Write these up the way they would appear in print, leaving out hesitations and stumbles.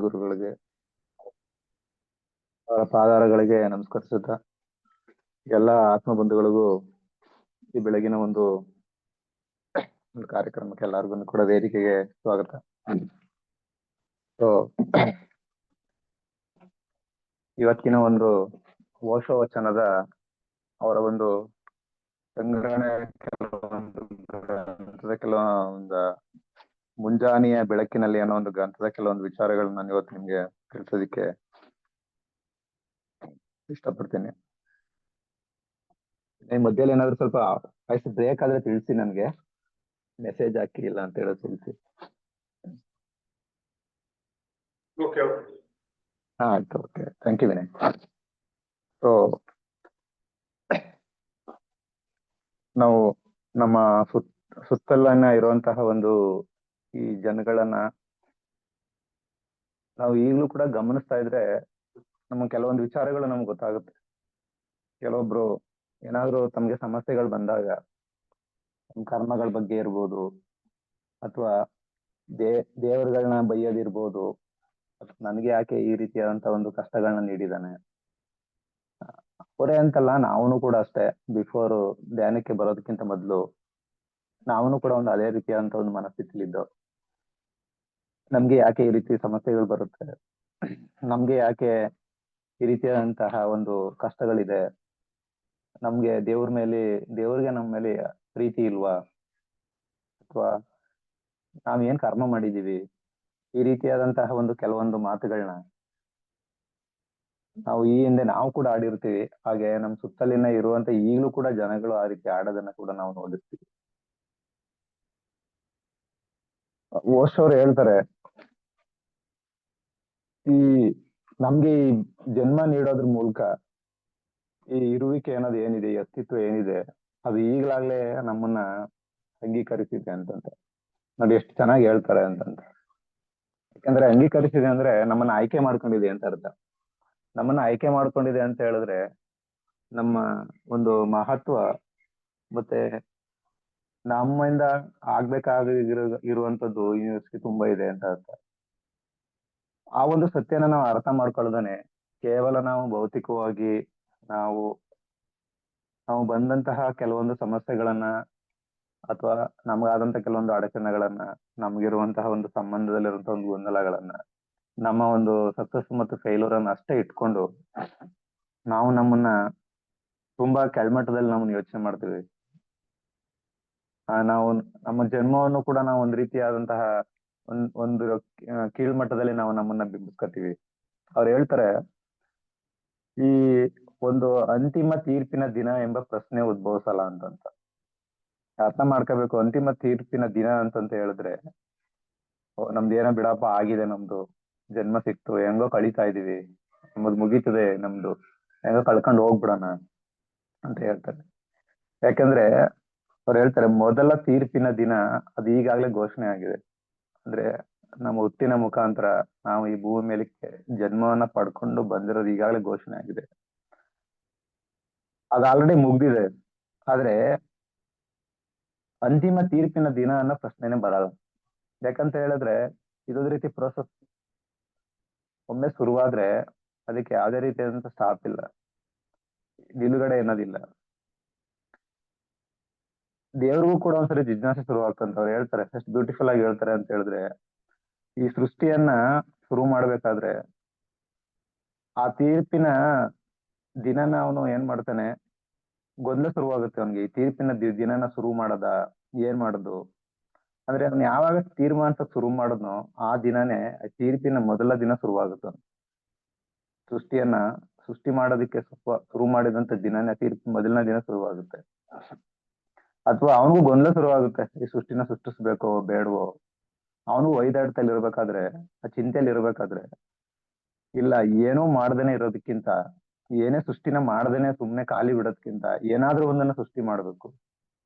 ಗುರುಗಳಿಗೆ ಅವರ ಪಾದಾರಗಳಿಗೆ ನಮಸ್ಕರಿಸುತ್ತಾ ಎಲ್ಲ ಆತ್ಮ ಬಂಧುಗಳಿಗೂ ಈ ಬೆಳಗಿನ ಒಂದು ಕಾರ್ಯಕ್ರಮಕ್ಕೆ ಎಲ್ಲರಿಗೂ ಕೂಡ ವೇದಿಕೆಗೆ ಸ್ವಾಗತ. ಸೊ ಇವತ್ತಿನ ಒಂದು ಓಶೋ ವಚನದ ಅವರ ಒಂದು ಸಂಗ್ರಹಣೆ ಕೆಲವೊಂದು ಮುಂಜಾನೆಯ ಬೆಳಕಿನಲ್ಲಿ ಅನ್ನೋ ಒಂದು ಗ್ರಂಥದ ಕೆಲವೊಂದು ವಿಚಾರಗಳನ್ನ ನಾನು ಇವತ್ತು ನಿಮ್ಗೆ ತಿಳಿಸೋದಿಕ್ಕೆ ಇಷ್ಟಪಡ್ತೀನಿ. ಮಧ್ಯದಲ್ಲಿ ಏನಾದ್ರು ಸ್ವಲ್ಪ ವಾಯ್ಸ್ ಬ್ರೇಕ್ ಆದ್ರೆ ತಿಳಿಸಿ, ನನ್ಗೆ ಮೆಸೇಜ್ ಹಾಕಿ ಇಲ್ಲ ಅಂತ ಹೇಳೋದು ತಿಳಿಸಿ. ಆಯ್ತು, okay, thank you Vinay. So ನಾವು ನಮ್ಮ ಸುತ್ತಲನ್ನ ಇರುವಂತಹ ಒಂದು ಈ ಜನಗಳನ್ನ ನಾವು ಈಗಲೂ ಕೂಡ ಗಮನಿಸ್ತಾ ಇದ್ರೆ ನಮ್ಗೆ ಕೆಲವೊಂದು ವಿಚಾರಗಳು ನಮ್ಗೆ ಗೊತ್ತಾಗುತ್ತೆ. ಕೆಲವೊಬ್ರು ಏನಾದ್ರು ತಮ್ಗೆ ಸಮಸ್ಯೆಗಳು ಬಂದಾಗ ನಮ್ಮ ಕರ್ಮಗಳ ಬಗ್ಗೆ ಇರ್ಬೋದು, ಅಥವಾ ದೇವರುಗಳನ್ನ ಬೈಯೋದಿರ್ಬೋದು, ನನಗೆ ಯಾಕೆ ಈ ರೀತಿಯಾದಂತ ಒಂದು ಕಷ್ಟಗಳನ್ನ ನೀಡಿದಾನೆ ಅವರೇ ಅಂತಲ್ಲ, ನಾವೂನು ಕೂಡ ಅಷ್ಟೇ. ಬಿಫೋರ್ ಧ್ಯಾನಕ್ಕೆ ಬರೋದಕ್ಕಿಂತ ಮೊದಲು ನಾವೂನು ಕೂಡ ಒಂದು ಅದೇ ರೀತಿಯಾದಂತ ಒಂದು ಮನಸ್ಥಿತಿಲಿದ್ದು, ನಮ್ಗೆ ಯಾಕೆ ಈ ರೀತಿ ಸಮಸ್ಯೆಗಳು ಬರುತ್ತೆ, ನಮ್ಗೆ ಯಾಕೆ ಈ ರೀತಿಯಾದಂತಹ ಒಂದು ಕಷ್ಟಗಳಿದೆ, ನಮ್ಗೆ ದೇವ್ರಿಗೆ ನಮ್ಮ ಮೇಲೆ ಪ್ರೀತಿ ಇಲ್ವಾ, ಅಥವಾ ನಾವೇನ್ ಕರ್ಮ ಮಾಡಿದೀವಿ, ಈ ರೀತಿಯಾದಂತಹ ಒಂದು ಕೆಲವೊಂದು ಮಾತುಗಳನ್ನ ನಾವು ಈ ಹಿಂದೆ ನಾವು ಕೂಡ ಆಡಿರ್ತೀವಿ. ಹಾಗೆ ನಮ್ಮ ಸುತ್ತಲಿನ ಇರುವಂತ ಈಗಲೂ ಕೂಡ ಜನಗಳು ಆ ರೀತಿ ಆಡೋದನ್ನ ಕೂಡ ನಾವು ನೋಡಿರ್ತೀವಿ. ಓಶೋರು ಹೇಳ್ತಾರೆ, ಈ ನಮ್ಗೆ ಈ ಜನ್ಮ ನೀಡೋದ್ರ ಮೂಲಕ ಈ ಇರುವಿಕೆ ಅನ್ನೋದು ಏನಿದೆ, ಈ ಅಸ್ತಿತ್ವ ಏನಿದೆ, ಅದು ಈಗಲಾಗ್ಲೇ ನಮ್ಮನ್ನ ಅಂಗೀಕರಿಸಿದೆ ಅಂತಂತ. ನೋಡಿ ಎಷ್ಟು ಚೆನ್ನಾಗಿ ಹೇಳ್ತಾರೆ ಅಂತಂತ. ಯಾಕಂದ್ರೆ ಅಂಗೀಕರಿಸಿದೆ ಅಂದ್ರೆ ನಮ್ಮನ್ನ ಆಯ್ಕೆ ಮಾಡ್ಕೊಂಡಿದೆ ಅಂತ ಅರ್ಥ. ನಮ್ಮನ್ನ ಆಯ್ಕೆ ಮಾಡ್ಕೊಂಡಿದೆ ಅಂತ ಹೇಳಿದ್ರೆ ನಮ್ಮ ಒಂದು ಮಹತ್ವ ಮತ್ತೆ ನಮ್ಮಿಂದ ಇರುವಂತದ್ದು ಯೂನಿವರ್ಸಿಟಿ ತುಂಬಾ ಇದೆ ಅಂತ ಅರ್ಥ. ಆ ಒಂದು ಸತ್ಯನ ನಾವು ಅರ್ಥ ಮಾಡ್ಕೊಳ್ಳೋದನೆ ಕೇವಲ ನಾವು ಭೌತಿಕವಾಗಿ ನಾವು ಬಂದಂತಹ ಕೆಲವೊಂದು ಸಮಸ್ಯೆಗಳನ್ನ ಅಥವಾ ನಮಗಾದಂತ ಕೆಲವೊಂದು ಅಡಚಣೆಗಳನ್ನ, ನಮ್ಗಿರುವಂತಹ ಒಂದು ಸಂಬಂಧದಲ್ಲಿರುವಂತಹ ಒಂದು ಗೊಂದಲಗಳನ್ನ, ನಮ್ಮ ಒಂದು ಸಕ್ಸಸ್ ಮತ್ತು ಫೇಲ್ಯೂರ್ ಅನ್ನ ಅಷ್ಟೇ ಇಟ್ಕೊಂಡು ನಾವು ನಮ್ಮನ್ನ ತುಂಬಾ ಕೆಳಮಟ್ಟದಲ್ಲಿ ನಮ್ಮನ್ನ ಯೋಚನೆ ಮಾಡ್ತೀವಿ. ನಾವು ನಮ್ಮ ಜನ್ಮವನ್ನು ಕೂಡ ನಾವು ಒಂದ್ ರೀತಿಯಾದಂತಹ ಒಂದು ಕೀಳ್ಮಟ್ಟದಲ್ಲಿ ನಾವು ನಮ್ಮನ್ನ ಬಿಂಬಿಸ್ಕೊತೀವಿ. ಅವ್ರು ಹೇಳ್ತಾರೆ, ಈ ಒಂದು ಅಂತಿಮ ತೀರ್ಪಿನ ದಿನ ಎಂಬ ಪ್ರಶ್ನೆ ಉದ್ಭವಿಸಲ್ಲ ಅಂತಂತ. ಅರ್ಥ ಮಾಡ್ಕೋಬೇಕು. ಅಂತಿಮ ತೀರ್ಪಿನ ದಿನ ಅಂತಂತ ಹೇಳಿದ್ರೆ ನಮ್ದು ಏನೋ ಬಿಡಪ್ಪ ಆಗಿದೆ, ನಮ್ದು ಜನ್ಮ ಸಿಕ್ತು, ಹೆಂಗೋ ಕಳೀತಾ ಇದೀವಿ, ನಮ್ಮದು ಮುಗೀತದೆ, ನಮ್ದು ಹೆಂಗೋ ಕಳ್ಕೊಂಡು ಹೋಗ್ಬಿಡೋಣ ಅಂತ ಹೇಳ್ತಾರೆ. ಯಾಕಂದ್ರೆ ಅವ್ರು ಹೇಳ್ತಾರೆ, ಮೊದಲ ತೀರ್ಪಿನ ದಿನ ಅದು ಈಗಾಗ್ಲೇ ಘೋಷಣೆ ಆಗಿದೆ. ಅಂದ್ರೆ ನಮ್ಮ ಹುಟ್ಟಿನ ಮುಖಾಂತರ ನಾವು ಈ ಭೂಮಿ ಮೇಲೆ ಜನ್ಮವನ್ನ ಪಡ್ಕೊಂಡು ಬಂದಿರೋದು ಈಗಾಗಲೇ ಘೋಷಣೆ ಆಗಿದೆ, ಅದು ಆಲ್ರೆಡಿ ಮುಗ್ದಿದೆ. ಆದ್ರೆ ಅಂತಿಮ ತೀರ್ಪಿನ ದಿನ ಅನ್ನೋ ಪ್ರಶ್ನೆನೇ ಬರಲ್ಲ. ಯಾಕಂತ ಹೇಳಿದ್ರೆ ಇದೊಂದು ರೀತಿ ಪ್ರೋಸೆಸ್. ಒಮ್ಮೆ ಶುರುವಾದ್ರೆ ಅದಕ್ಕೆ ಯಾವುದೇ ರೀತಿಯಾದಂತ ಸ್ಟಾಪ್ ಇಲ್ಲ, ನಿಲುಗಡೆ ಅನ್ನೋದಿಲ್ಲ. ದೇವ್ರಿಗೂ ಕೂಡ ಒಂದ್ಸರಿ ಜಿಜ್ಞಾಸೆ ಶುರುವಾಗ್ತಂತ ಅವ್ರು ಹೇಳ್ತಾರೆ. ಎಷ್ಟು ಬ್ಯೂಟಿಫುಲ್ ಆಗಿ ಹೇಳ್ತಾರೆ ಅಂತ ಹೇಳಿದ್ರೆ, ಈ ಸೃಷ್ಟಿಯನ್ನ ಶುರು ಮಾಡ್ಬೇಕಾದ್ರೆ ಆ ತೀರ್ಪಿನ ದಿನನ ಅವನು ಏನ್ ಮಾಡ್ತಾನೆ, ಗೊಂದಲ ಶುರುವಾಗುತ್ತೆ ಅವನಿಗೆ. ಈ ತೀರ್ಪಿನ ದಿನನ ಶುರು ಮಾಡದ, ಏನ್ ಮಾಡುದು ಅಂದ್ರೆ ಅವ್ನು ಯಾವಾಗ ತೀರ್ಮಾನಿಸಕ್ ಶುರು ಮಾಡಿದ್ನೋ ಆ ದಿನನೇ ತೀರ್ಪಿನ ಮೊದಲ ದಿನ ಶುರುವಾಗುತ್ತೆ. ಸೃಷ್ಟಿಯನ್ನ ಸೃಷ್ಟಿ ಮಾಡೋದಕ್ಕೆ ಶುರು ಮಾಡಿದಂತ ದಿನನೇ ತೀರ್ಪು ಮೊದಲನೇ ದಿನ ಶುರುವಾಗುತ್ತೆ. ಅಥವಾ ಅವನಿಗೂ ಗೊಂದಲ ಶುರುವಾಗುತ್ತೆ, ಈ ಸೃಷ್ಟಿನ ಸೃಷ್ಟಿಸ್ಬೇಕೋ ಬೇಡವೋ. ಅವನು ವೈದಾಡ್ತಲ್ಲಿ ಇರ್ಬೇಕಾದ್ರೆ, ಆ ಚಿಂತೆಯಲ್ಲಿ ಇರ್ಬೇಕಾದ್ರೆ, ಇಲ್ಲ ಏನೂ ಮಾಡ್ದೇನೆ ಇರೋದಕ್ಕಿಂತ, ಏನೇ ಸೃಷ್ಟಿನ ಮಾಡ್ದೇನೆ ಸುಮ್ನೆ ಖಾಲಿ ಬಿಡೋದ್ಕಿಂತ ಏನಾದ್ರೂ ಒಂದನ್ನ ಸೃಷ್ಟಿ ಮಾಡ್ಬೇಕು.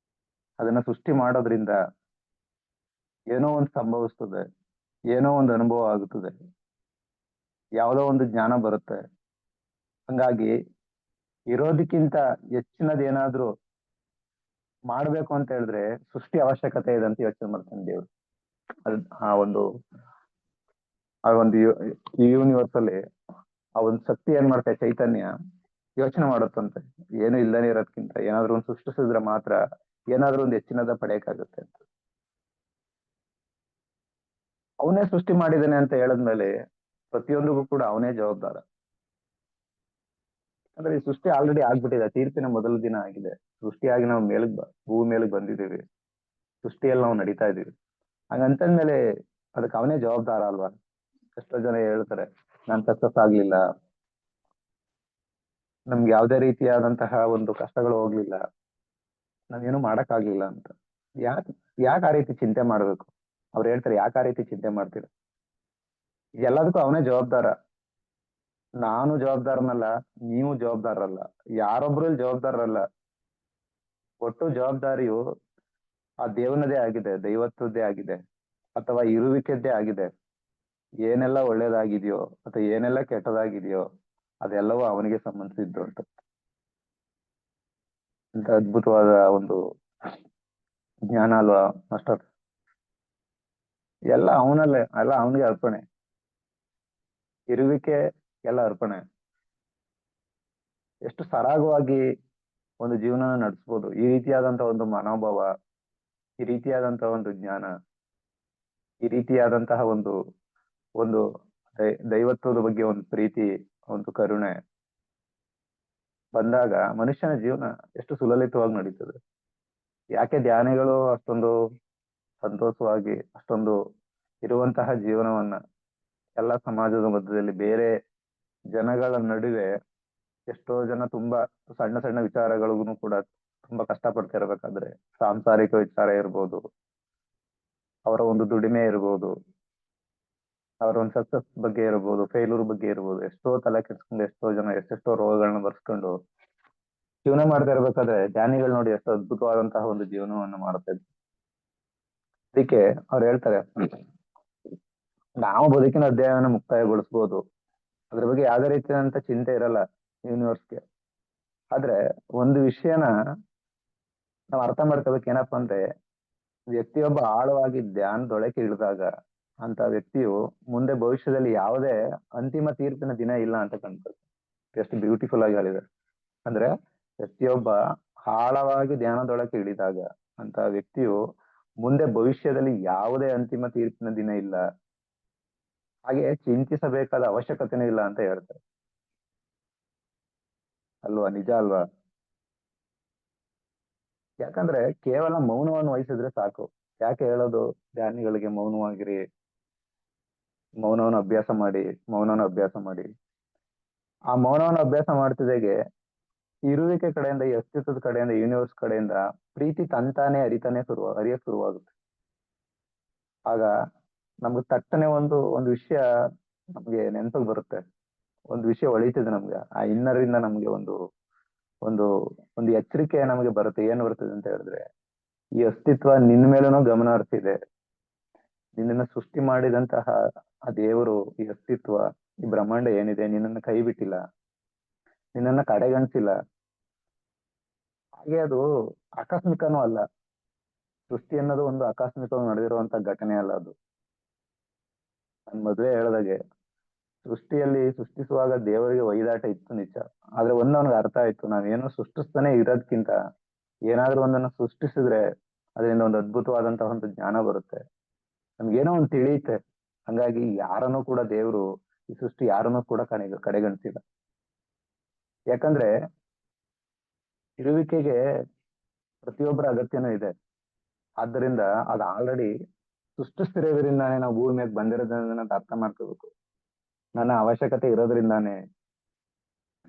ಅದನ್ನ ಸೃಷ್ಟಿ ಮಾಡೋದ್ರಿಂದ ಏನೋ ಒಂದು ಸಂಭವಿಸ್ತದೆ, ಏನೋ ಒಂದು ಅನುಭವ ಆಗುತ್ತದೆ, ಯಾವುದೋ ಒಂದು ಜ್ಞಾನ ಬರುತ್ತೆ. ಹಂಗಾಗಿ ಇರೋದಕ್ಕಿಂತ ಹೆಚ್ಚಿನದೇನಾದ್ರೂ ಮಾಡ್ಬೇಕು ಅಂತ ಹೇಳಿದ್ರೆ ಸೃಷ್ಟಿ ಅವಶ್ಯಕತೆ ಇದೆ ಅಂತ ಯೋಚನೆ ಮಾಡ್ತಾನೆ ದೇವ್ರು. ಆ ಒಂದು ಆ ಒಂದು ಯೂನಿವರ್ಸ್ ಅಲ್ಲಿ ಆ ಒಂದು ಶಕ್ತಿ ಏನ್ ಮಾಡ್ತಾರೆ, ಚೈತನ್ಯ ಯೋಚನೆ ಮಾಡುತ್ತಂತೆ, ಏನು ಇಲ್ಲದೇ ಇರೋದ್ಕಿಂತ ಏನಾದ್ರೂ ಒಂದು ಸೃಷ್ಟಿಸಿದ್ರೆ ಮಾತ್ರ ಏನಾದ್ರೂ ಒಂದು ಹೆಚ್ಚಿನದ ಪಡೆಯಕ್ಕಾಗುತ್ತೆ ಅಂತ. ಅವನೇ ಸೃಷ್ಟಿ ಮಾಡಿದ್ದಾನೆ ಅಂತ ಹೇಳಿದ್ಮೇಲೆ ಪ್ರತಿಯೊಂದಿಗೂ ಕೂಡ ಅವನೇ ಜವಾಬ್ದಾರ. ಅಂದ್ರೆ ಈ ಸೃಷ್ಟಿ ಆಲ್ರೆಡಿ ಆಗ್ಬಿಟ್ಟಿದೆ, ತೀರ್ಪಿನ ಮೊದಲ ದಿನ ಆಗಿದೆ. ಸೃಷ್ಟಿಯಾಗಿ ನಾವು ಭೂಮಿ ಮೇಲಕ್ ಬಂದಿದ್ದೀವಿ, ಸೃಷ್ಟಿಯಲ್ಲಿ ನಾವು ನಡೀತಾ ಇದೀವಿ. ಹಂಗಂತಂದ್ಮೇಲೆ ಅದಕ್ಕೆ ಅವನೇ ಜವಾಬ್ದಾರ ಅಲ್ವಾ? ಎಷ್ಟೋ ಜನ ಹೇಳ್ತಾರೆ, ನಾನ್ ಸಕ್ಸಸ್ ಆಗ್ಲಿಲ್ಲ, ನಮ್ಗೆ ಯಾವ್ದೇ ರೀತಿಯಾದಂತಹ ಒಂದು ಕಷ್ಟಗಳು ಹೋಗ್ಲಿಲ್ಲ, ನಾವೇನು ಮಾಡಕ್ ಆಗ್ಲಿಲ್ಲ ಅಂತ. ಯಾಕೆ ಯಾಕೆ ಆ ರೀತಿ ಚಿಂತೆ ಮಾಡ್ಬೇಕು? ಅವ್ರು ಹೇಳ್ತಾರೆ, ಯಾಕೆ ಆ ರೀತಿ ಚಿಂತೆ ಮಾಡ್ತೀರ? ಎಲ್ಲದಕ್ಕೂ ಅವನೇ ಜವಾಬ್ದಾರ. ನಾನು ಜವಾಬ್ದಾರನಲ್ಲ, ನೀವು ಜವಾಬ್ದಾರಲ್ಲ, ಯಾರೊಬ್ರು ಜವಾಬ್ದಾರರಲ್ಲ. ಒಟ್ಟು ಜವಾಬ್ದಾರಿಯು ಆ ದೇವನದೇ ಆಗಿದೆ, ದೈವತ್ವದ್ದೇ ಆಗಿದೆ, ಅಥವಾ ಇರುವಿಕೆದ್ದೇ ಆಗಿದೆ. ಏನೆಲ್ಲ ಒಳ್ಳೇದಾಗಿದೆಯೋ ಅಥವಾ ಏನೆಲ್ಲ ಕೆಟ್ಟದಾಗಿದೆಯೋ ಅದೆಲ್ಲವೂ ಅವನಿಗೆ ಸಂಬಂಧಿಸಿದ್ದು ಅಂತ. ಇಂತ ಅದ್ಭುತವಾದ ಒಂದು ಜ್ಞಾನ ಅಲ್ವಾ ಮಾಸ್ಟರ್? ಎಲ್ಲ ಅವನಲ್ಲೇ, ಎಲ್ಲ ಅವನಿಗೆ ಅರ್ಪಣೆ. ಇರುವಿಕೆ ಎಲ್ಲ ಅರ್ಪಣೆ. ಎಷ್ಟು ಸರಾಗವಾಗಿ ಒಂದು ಜೀವನ ನಡೆಸ್ಬೋದು ಈ ರೀತಿಯಾದಂತ ಒಂದು ಮನೋಭಾವ, ಈ ರೀತಿಯಾದಂತಹ ಒಂದು ಜ್ಞಾನ, ಈ ರೀತಿಯಾದಂತಹ ಒಂದು ಒಂದು ದೈವತ್ವದ ಬಗ್ಗೆ ಒಂದು ಪ್ರೀತಿ, ಒಂದು ಕರುಣೆ ಬಂದಾಗ ಮನುಷ್ಯನ ಜೀವನ ಎಷ್ಟು ಸುಲಲಿತವಾಗಿ ನಡೀತದೆ. ಯಾಕೆ ಧ್ಯಾನಿಗಳು ಅಷ್ಟೊಂದು ಸಂತೋಷವಾಗಿ ಅಷ್ಟೊಂದು ಇರುವಂತಹ ಜೀವನವನ್ನ ಎಲ್ಲ ಸಮಾಜದ ಮಧ್ಯದಲ್ಲಿ ಬೇರೆ ಜನಗಳ ನಡುವೆ, ಎಷ್ಟೋ ಜನ ತುಂಬಾ ಸಣ್ಣ ಸಣ್ಣ ವಿಚಾರಗಳಿಗೂ ಕೂಡ ತುಂಬಾ ಕಷ್ಟಪಡ್ತಾ ಇರ್ಬೇಕಾದ್ರೆ, ಸಾಂಸಾರಿಕ ವಿಚಾರ ಇರ್ಬೋದು, ಅವರ ಒಂದು ದುಡಿಮೆ ಇರ್ಬೋದು, ಅವರ ಒಂದು ಸಕ್ಸಸ್ ಬಗ್ಗೆ ಇರ್ಬೋದು, ಫೇಲ್ಯೂರ್ ಬಗ್ಗೆ ಇರ್ಬೋದು, ಎಷ್ಟೋ ತಲೆ ಕೆಡ್ಸ್ಕೊಂಡು ಎಷ್ಟೋ ಜನ ಎಷ್ಟೆಷ್ಟೋ ರೋಗಗಳನ್ನ ಬರ್ಸ್ಕೊಂಡು ಜೀವನ ಮಾಡ್ತಾ ಇರ್ಬೇಕಾದ್ರೆ ಧ್ಯಾನಿಗಳು ನೋಡಿ ಎಷ್ಟು ಅದ್ಭುತವಾದಂತಹ ಒಂದು ಜೀವನವನ್ನು ಮಾಡ್ತಾ ಇದ್ರು. ಅದಕ್ಕೆ ಅವ್ರು ಹೇಳ್ತಾರೆ, ನಾವು ಬದುಕಿನ ಅಧ್ಯಾಯವನ್ನು ಮುಕ್ತಾಯಗೊಳಿಸ್ಬೋದು, ಅದ್ರ ಬಗ್ಗೆ ಯಾವ್ದೇ ರೀತಿಯಾದಂತ ಚಿಂತೆ ಇರಲ್ಲ ಯೂನಿವರ್ಸ್ಗೆ. ಆದ್ರೆ ಒಂದು ವಿಷಯನ ನಾವು ಅರ್ಥ ಮಾಡ್ಕೋಬೇಕು, ಏನಪ್ಪಾ ಅಂದ್ರೆ ವ್ಯಕ್ತಿಯೊಬ್ಬ ಆಳವಾಗಿ ಧ್ಯಾನದೊಳಕ್ಕೆ ಇಳಿದಾಗ ಅಂತ ವ್ಯಕ್ತಿಯು ಮುಂದೆ ಭವಿಷ್ಯದಲ್ಲಿ ಯಾವುದೇ ಅಂತಿಮ ತೀರ್ಪಿನ ದಿನ ಇಲ್ಲ ಅಂತ ಕಾಣ್ತದೆ. ಎಷ್ಟು ಬ್ಯೂಟಿಫುಲ್ ಆಗಿ ಹೇಳಿದೆ ಅಂದ್ರೆ, ವ್ಯಕ್ತಿಯೊಬ್ಬ ಆಳವಾಗಿ ಧ್ಯಾನದೊಳಕ್ಕೆ ಇಳಿದಾಗ ಅಂತ ವ್ಯಕ್ತಿಯು ಮುಂದೆ ಭವಿಷ್ಯದಲ್ಲಿ ಯಾವುದೇ ಅಂತಿಮ ತೀರ್ಪಿನ ದಿನ ಇಲ್ಲ, ಹಾಗೆ ಚಿಂತಿಸಬೇಕಾದ ಅವಶ್ಯಕತೆನೂ ಇಲ್ಲ ಅಂತ ಹೇಳ್ತಾರೆ. ಅಲ್ವಾ? ನಿಜ ಅಲ್ವಾ? ಯಾಕಂದ್ರೆ ಕೇವಲ ಮೌನವನ್ನು ವಹಿಸಿದ್ರೆ ಸಾಕು. ಯಾಕೆ ಹೇಳೋದು ಧ್ಯಾನಿಗಳಿಗೆ ಮೌನವಾಗಿರಿ, ಮೌನವನ್ನು ಅಭ್ಯಾಸ ಮಾಡಿ, ಮೌನವನ್ನು ಅಭ್ಯಾಸ ಮಾಡಿ. ಆ ಮೌನವನ್ನು ಅಭ್ಯಾಸ ಮಾಡ್ತಿದ್ದಾಗೆ ಇರುವಿಕೆ ಕಡೆಯಿಂದ, ಈ ಅಸ್ತಿತ್ವದ ಕಡೆಯಿಂದ, ಯೂನಿವರ್ಸ್ ಕಡೆಯಿಂದ ಪ್ರೀತಿ ತಂತಾನೆ ಅರಿಯಕ್ ಶುರುವಾಗುತ್ತೆ. ಆಗ ನಮ್ಗೆ ತಟ್ಟನೆ ಒಂದು ಒಂದು ವಿಷಯ ನಮ್ಗೆ ನೆನಪಿಗೆ ಬರುತ್ತೆ, ಒಂದು ವಿಷಯ ಹೊಳಿತಿದೆ ನಮ್ಗೆ, ಆ ಇನ್ನರಿಂದ ನಮ್ಗೆ ಒಂದು ಒಂದು ಒಂದು ಎಚ್ಚರಿಕೆ ನಮಗೆ ಬರುತ್ತೆ. ಏನ್ ಬರ್ತದೆ ಅಂತ ಹೇಳಿದ್ರೆ, ಈ ಅಸ್ತಿತ್ವ ನಿನ್ನ ಮೇಲೂ ಗಮನ ಹರಿಸಿದೆ, ನಿನ್ನನ್ನು ಸೃಷ್ಟಿ ಮಾಡಿದಂತಹ ಆ ದೇವರು, ಈ ಅಸ್ತಿತ್ವ, ಈ ಬ್ರಹ್ಮಾಂಡ ಏನಿದೆ ನಿನ್ನನ್ನು ಕೈ ಬಿಟ್ಟಿಲ್ಲ, ನಿನ್ನನ್ನ ಕಡೆಗಣಿಸಿಲ್ಲ. ಹಾಗೆ ಅದು ಆಕಸ್ಮಿಕನೂ ಅಲ್ಲ. ಸೃಷ್ಟಿ ಅನ್ನೋದು ಒಂದು ಆಕಸ್ಮಿಕವಾಗಿ ನಡೆದಿರುವಂತ ಘಟನೆ ಅಲ್ಲ ಅದು. ನನ್ ಮದ್ವೆ ಹೇಳ್ದಾಗೆ, ಸೃಷ್ಟಿಸುವಾಗ ದೇವರಿಗೆ ವೈದಾಟ ಇತ್ತು ನಿಜ. ಆದ್ರೆ ಒಂದು ಅವನಿಗೆ ಅರ್ಥ ಆಯ್ತು, ನಾವೇನು ಸೃಷ್ಟಿಸ್ತಾನೆ ಇರೋದ್ಕಿಂತ ಏನಾದ್ರೂ ಒಂದನ್ನು ಸೃಷ್ಟಿಸಿದ್ರೆ ಅದರಿಂದ ಒಂದು ಅದ್ಭುತವಾದಂತಹ ಒಂದು ಜ್ಞಾನ ಬರುತ್ತೆ, ನಮ್ಗೇನೋ ಒಂದು ತಿಳಿಯುತ್ತೆ. ಹಂಗಾಗಿ ಯಾರನ್ನೂ ಕೂಡ ದೇವರು, ಈ ಸೃಷ್ಟಿ ಯಾರನ್ನೂ ಕೂಡ ಕಡೆಗಣಿಸಿಲ್ಲ. ಯಾಕಂದ್ರೆ ಇರುವಿಕೆಗೆ ಪ್ರತಿಯೊಬ್ಬರ ಅಗತ್ಯನೂ ಇದೆ. ಆದ್ದರಿಂದ ಅದು ಆಲ್ರೆಡಿ ಸೃಷ್ಟಿಸ್ತಿರೋದ್ರಿಂದಾನೇ ನಾವು ಭೂಮಿ ಮೇಲೆ ಬಂದಿರೋದ್ರಿಂದ ಅರ್ಥ ಮಾಡ್ಕೋಬೇಕು. ನನ್ನ ಅವಶ್ಯಕತೆ ಇರೋದ್ರಿಂದಾನೇ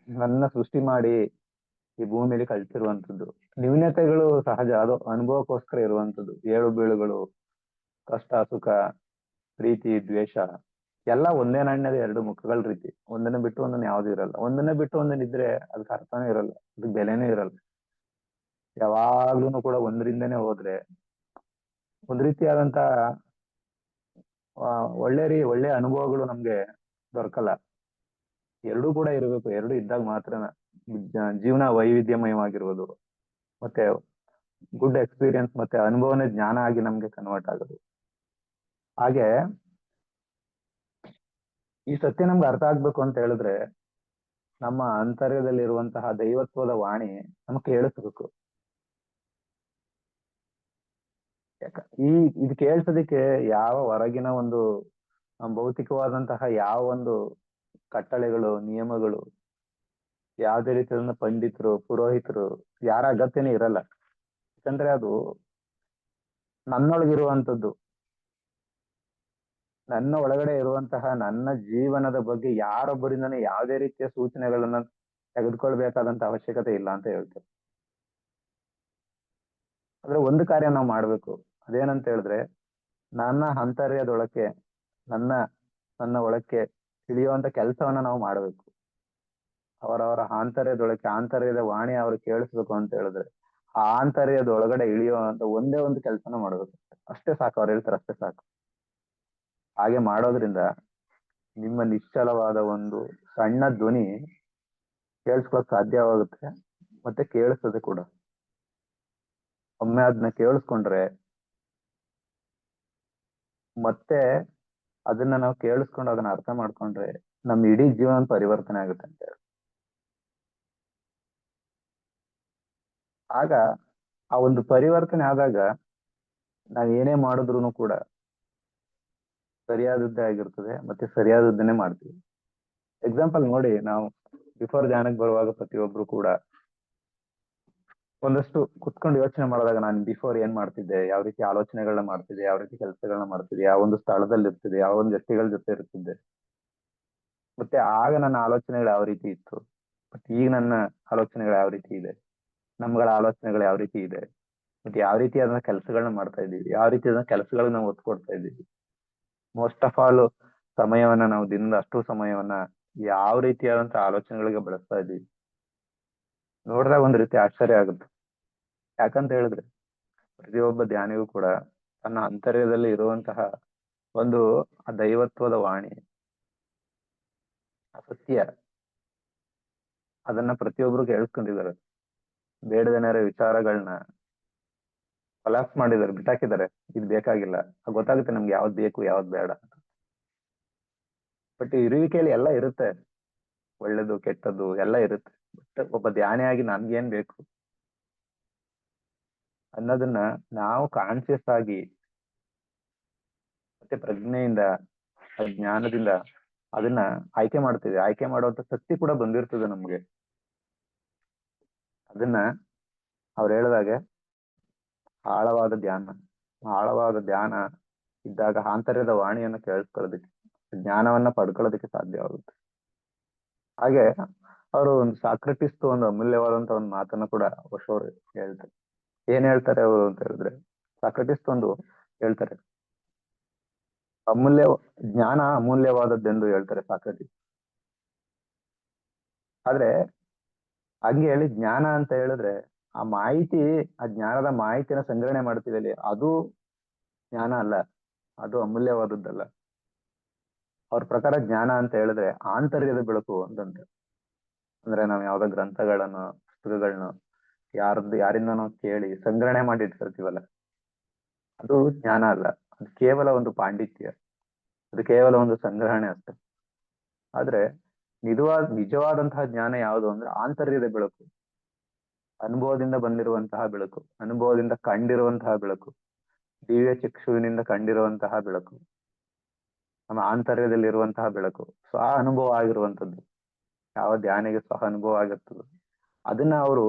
ನನ್ನ ಸೃಷ್ಟಿ ಮಾಡಿ ಈ ಭೂಮಿಯಲ್ಲಿ ಕಳ್ಸಿರುವಂತದ್ದು. ನ್ಯೂನತೆಗಳು ಸಹಜ, ಅದು ಅನುಭವಕ್ಕೋಸ್ಕರ ಇರುವಂತದ್ದು. ಏಳು ಬೀಳುಗಳು, ಕಷ್ಟ ಸುಖ, ಪ್ರೀತಿ ದ್ವೇಷ ಎಲ್ಲ ಒಂದೇ ನಾಣ್ಯದ ಎರಡು ಮುಖಗಳ ರೀತಿ. ಒಂದನ್ನ ಬಿಟ್ಟು ಒಂದನ್ನ ಯಾವ್ದು ಇರಲ್ಲ. ಒಂದನ್ನ ಬಿಟ್ಟು ಒಂದನ್ನ ಇದ್ರೆ ಅದಕ್ಕೆ ಅರ್ಥನೂ ಇರಲ್ಲ, ಅದಕ್ಕೆ ಬೆಲೆನೂ ಇರಲ್ಲ. ಯಾವಾಗ್ಲೂ ಕೂಡ ಒಂದರಿಂದನೇ ಹೋದ್ರೆ ಒಂದ್ ರೀತಿಯಾದಂತ ಒಳ್ಳೆ ಅನುಭವಗಳು ನಮ್ಗೆ ದೊರಕಲ್ಲ. ಎರಡೂ ಕೂಡ ಇರಬೇಕು. ಎರಡು ಇದ್ದಾಗ ಮಾತ್ರ ಜೀವನ ವೈವಿಧ್ಯಮಯವಾಗಿರ್ಬೋದು, ಮತ್ತೆ ಗುಡ್ ಎಕ್ಸ್ಪೀರಿಯನ್ಸ್ ಮತ್ತೆ ಅನುಭವನೇ ಜ್ಞಾನ ಆಗಿ ನಮ್ಗೆ ಕನ್ವರ್ಟ್ ಆಗೋದು. ಹಾಗೆ ಈ ಸತ್ಯ ನಮ್ಗೆ ಅರ್ಥ ಆಗ್ಬೇಕು ಅಂತ ಹೇಳಿದ್ರೆ ನಮ್ಮ ಆಂತರ್ಯದಲ್ಲಿರುವಂತಹ ದೈವತ್ವದ ವಾಣಿ ನಮ್ಗೆ ಕೇಳಿಸ್ಬೇಕು. ಯಾಕ ಈ ಇದು ಕೇಳ್ಸೋದಕ್ಕೆ ಯಾವ ಹೊರಗಿನ ಒಂದು ಭೌತಿಕವಾದಂತಹ ಯಾವ ಒಂದು ಕಟ್ಟಳೆಗಳು ನಿಯಮಗಳು ಯಾವುದೇ ರೀತಿಯಾದ ಪಂಡಿತರು ಪುರೋಹಿತರು ಯಾರ ಅಗತ್ಯನೇ ಇರಲ್ಲ. ಯಾಕಂದ್ರೆ ಅದು ನನ್ನೊಳಗಿರುವಂಥದ್ದು, ನನ್ನ ಒಳಗಡೆ ಇರುವಂತಹ ನನ್ನ ಜೀವನದ ಬಗ್ಗೆ ಯಾರೊಬ್ಬರಿಂದನೇ ಯಾವುದೇ ರೀತಿಯ ಸೂಚನೆಗಳನ್ನ ತೆಗೆದುಕೊಳ್ಬೇಕಾದಂತ ಅವಶ್ಯಕತೆ ಇಲ್ಲ ಅಂತ ಹೇಳ್ತಾರೆ. ಆದ್ರೆ ಒಂದು ಕಾರ್ಯ ನಾವು ಮಾಡ್ಬೇಕು, ಅದೇನಂತ ಹೇಳಿದ್ರೆ ನನ್ನ ಆಂತರ್ಯದೊಳಕ್ಕೆ ನನ್ನ ನನ್ನ ಒಳಕ್ಕೆ ಇಳಿಯುವಂತ ಕೆಲಸವನ್ನ ನಾವು ಮಾಡ್ಬೇಕು. ಅವರವರ ಆಂತರ್ಯದೊಳಕ್ಕೆ ಆಂತರ್ಯದ ವಾಣಿ ಅವ್ರು ಕೇಳಿಸ್ಬೇಕು ಅಂತ ಹೇಳಿದ್ರೆ ಆ ಆಂತರ್ಯದೊಳಗಡೆ ಇಳಿಯುವಂತ ಒಂದೇ ಒಂದು ಕೆಲಸನ ಮಾಡ್ಬೇಕು. ಅಷ್ಟೇ ಸಾಕು, ಅವ್ರು ಹೇಳ್ತಾರೆ ಅಷ್ಟೇ ಸಾಕು. ಹಾಗೆ ಮಾಡೋದ್ರಿಂದ ನಿಮ್ಮ ನಿಶ್ಚಲವಾದ ಒಂದು ಸಣ್ಣ ಧ್ವನಿ ಕೇಳಿಸ್ಕೊಳಕ್ ಸಾಧ್ಯವಾಗುತ್ತೆ, ಮತ್ತೆ ಕೇಳಿಸ್ತದೆ ಕೂಡ. ಒಮ್ಮೆ ಅದನ್ನ ಕೇಳಿಸ್ಕೊಂಡ್ರೆ ಮತ್ತೆ ಅದನ್ನ ನಾವು ಕೇಳಿಸ್ಕೊಂಡು ಅದನ್ನ ಅರ್ಥ ಮಾಡ್ಕೊಂಡ್ರೆ ನಮ್ಮ ಇಡೀ ಜೀವನ ಪರಿವರ್ತನೆ ಆಗುತ್ತೆ ಅಂತ ಹೇಳಿ. ಆಗ ಆ ಒಂದು ಪರಿವರ್ತನೆ ಆದಾಗ ನಾವ್ ಏನೇ ಮಾಡಿದ್ರು ಕೂಡ ಸರಿಯಾದದ್ದೇ ಆಗಿರ್ತದೆ, ಮತ್ತೆ ಸರಿಯಾದದ್ದನ್ನೇ ಮಾಡ್ತೀವಿ. ಎಕ್ಸಾಂಪಲ್ ನೋಡಿ, ನಾವು ಬಿಫೋರ್ ಧ್ಯಾನಕ್ಕೆ ಬರುವಾಗ ಪ್ರತಿಯೊಬ್ರು ಕೂಡ ಒಂದಷ್ಟು ಕುತ್ಕೊಂಡು ಯೋಚನೆ ಮಾಡಿದಾಗ ನಾನು ಬಿಫೋರ್ ಏನ್ ಮಾಡ್ತಿದ್ದೆ, ಯಾವ ರೀತಿ ಆಲೋಚನೆಗಳನ್ನ ಮಾಡ್ತಿದ್ದೆ, ಯಾವ ರೀತಿ ಕೆಲಸಗಳನ್ನ ಮಾಡ್ತಿದ್ದೆ, ಯಾವ ಒಂದು ಸ್ಥಳದಲ್ಲಿ ಇರ್ತಿದ್ದೆ, ಯಾವ ಒಂದು ವ್ಯಕ್ತಿಗಳ ಜೊತೆ ಇರ್ತಿದ್ದೆ, ಮತ್ತೆ ಆಗ ನನ್ನ ಆಲೋಚನೆಗಳು ಯಾವ ರೀತಿ ಇತ್ತು, ಮತ್ತೆ ಈಗ ನನ್ನ ಆಲೋಚನೆಗಳು ಯಾವ ರೀತಿ ಇದೆ, ನಮ್ಗಳ ಆಲೋಚನೆಗಳು ಯಾವ ರೀತಿ ಇದೆ, ಮತ್ತೆ ಯಾವ ರೀತಿ ಅದನ್ನ ಕೆಲಸಗಳನ್ನ ಮಾಡ್ತಾ ಇದ್ದೀವಿ, ಯಾವ ರೀತಿ ಅದನ್ನ ಕೆಲಸಗಳನ್ನ ನಾವು ಒತ್ತು ಕೊಡ್ತಾ ಇದ್ದೀವಿ. ಮೋಸ್ಟ್ ಆಫ್ ಆಲ್ ಸಮಯವನ್ನ ನಾವು ದಿನದ ಅಷ್ಟು ಸಮಯವನ್ನ ಯಾವ ರೀತಿಯಾದಂತಹ ಆಲೋಚನೆಗಳಿಗೆ ಬಳಸ್ತಾ ಇದ್ದೀವಿ ನೋಡಿದಾಗ ಒಂದ್ ರೀತಿ ಆಶ್ಚರ್ಯ ಆಗುತ್ತೆ. ಯಾಕಂತ ಹೇಳಿದ್ರೆ ಪ್ರತಿಯೊಬ್ಬ ಧ್ಯಾನಿಗೂ ಕೂಡ ತನ್ನ ಅಂತರ್ಯದಲ್ಲಿ ಇರುವಂತಹ ಒಂದು ಆ ದೈವತ್ವದ ವಾಣಿ, ಆ ಸತ್ಯ, ಅದನ್ನ ಪ್ರತಿಯೊಬ್ರು ಕೇಳಿಸ್ಕೊಂಡಿದ್ದಾರೆ. ಬೇಡದನೇರ ವಿಚಾರಗಳನ್ನ ಕೊಲಾಪ್ಸ್ ಮಾಡಿದ್ದಾರೆ, ಬಿಟ್ಟಾಕಿದ್ದಾರೆ. ಇದು ಬೇಕಾಗಿಲ್ಲ, ಗೊತ್ತಾಗುತ್ತೆ ನಮ್ಗೆ ಯಾವ್ದು ಬೇಕು ಯಾವ್ದು ಬೇಡ. ಬಟ್ ಇರುವಿಕೆಯಲ್ಲಿ ಎಲ್ಲ ಇರುತ್ತೆ, ಒಳ್ಳೇದು ಕೆಟ್ಟದ್ದು ಎಲ್ಲ ಇರುತ್ತೆ. ಬಟ್ ಒಬ್ಬ ಧ್ಯಾನಿಯಾಗಿ ನನ್ಗೇನ್ ಬೇಕು ಅನ್ನೋದನ್ನ ನಾವು ಕಾನ್ಶಿಯಸ್ ಆಗಿ ಮತ್ತೆ ಪ್ರಜ್ಞೆಯಿಂದ ಜ್ಞಾನದಿಂದ ಅದನ್ನ ಆಯ್ಕೆ ಮಾಡ್ತೀವಿ. ಆಯ್ಕೆ ಮಾಡುವಂತ ಶಕ್ತಿ ಕೂಡ ಬಂದಿರ್ತದೆ ನಮ್ಗೆ. ಅದನ್ನ ಅವ್ರು ಹೇಳಿದಾಗೆ ಆಳವಾದ ಧ್ಯಾನ, ಆಳವಾದ ಧ್ಯಾನ ಇದ್ದಾಗ ಆಂತರ್ಯದ ವಾಣಿಯನ್ನು ಕೇಳಿಸ್ಕೊಳ್ಳೋದಕ್ಕೆ, ಜ್ಞಾನವನ್ನ ಪಡ್ಕೊಳ್ಳೋದಕ್ಕೆ ಸಾಧ್ಯವಾಗುತ್ತೆ. ಹಾಗೆ ಅವರು ಒಂದು ಸಾಕ್ರೆಟಿಸ್ ಒಂದು ಅಮೂಲ್ಯವಾದಂತ ಒಂದು ಮಾತನ್ನ ಕೂಡ ಹೊಸವರು ಹೇಳ್ತಾರೆ. ಏನ್ ಹೇಳ್ತಾರೆ ಅವರು ಅಂತ ಹೇಳಿದ್ರೆ, ಸಾಕ್ರೆಟಿಸ್ ಒಂದು ಹೇಳ್ತಾರೆ, ಜ್ಞಾನ ಅಮೂಲ್ಯವಾದದ್ದೆಂದು ಹೇಳ್ತಾರೆ ಸಾಕ್ರೆಟಿಸ್. ಆದ್ರೆ ಹಂಗೆ ಹೇಳಿ ಜ್ಞಾನ ಅಂತ ಹೇಳಿದ್ರೆ ಆ ಮಾಹಿತಿ, ಆ ಜ್ಞಾನದ ಮಾಹಿತಿನ ಸಂಗ್ರಹಣೆ ಮಾಡ್ತೀವಿ, ಅದು ಜ್ಞಾನ ಅಲ್ಲ, ಅದು ಅಮೂಲ್ಯವಾದದ್ದಲ್ಲ. ಅವ್ರ ಪ್ರಕಾರ ಜ್ಞಾನ ಅಂತ ಹೇಳಿದ್ರೆ ಆಂತರ್ಯದ ಬೆಳಕು ಅಂತಂದ್ರೆ, ಅಂದ್ರೆ ನಾವ್ ಯಾವ್ದೋ ಗ್ರಂಥಗಳನ್ನ ಪುಸ್ತಕಗಳನ್ನ ಯಾರಿಂದ ನಾವು ಕೇಳಿ ಸಂಗ್ರಹಣೆ ಮಾಡಿ ಇಟ್ಕೊಳ್ತೀವಲ್ಲ, ಅದು ಜ್ಞಾನ ಅಲ್ಲ. ಅದು ಕೇವಲ ಒಂದು ಪಾಂಡಿತ್ಯ, ಅದು ಕೇವಲ ಒಂದು ಸಂಗ್ರಹಣೆ ಅಷ್ಟೆ. ಆದ್ರೆ ನಿಜವಾದಂತಹ ಜ್ಞಾನ ಯಾವುದು ಅಂದ್ರೆ ಆಂತರ್ಯದ ಬೆಳಕು, ಅನುಭವದಿಂದ ಬಂದಿರುವಂತಹ ಬೆಳಕು, ಅನುಭವದಿಂದ ಕಂಡಿರುವಂತಹ ಬೆಳಕು, ದಿವ್ಯ ಚಕ್ಷುವಿನಿಂದ ಕಂಡಿರುವಂತಹ ಬೆಳಕು, ನಮ್ಮ ಆಂತರ್ಯದಲ್ಲಿರುವಂತಹ ಬೆಳಕು, ಸ್ವ ಅನುಭವ ಆಗಿರುವಂತದ್ದು. ಯಾವ ಧ್ಯಾನಿಗೆ ಸ್ವ ಅನುಭವ ಆಗಿರ್ತದೆ ಅದನ್ನ ಅವರು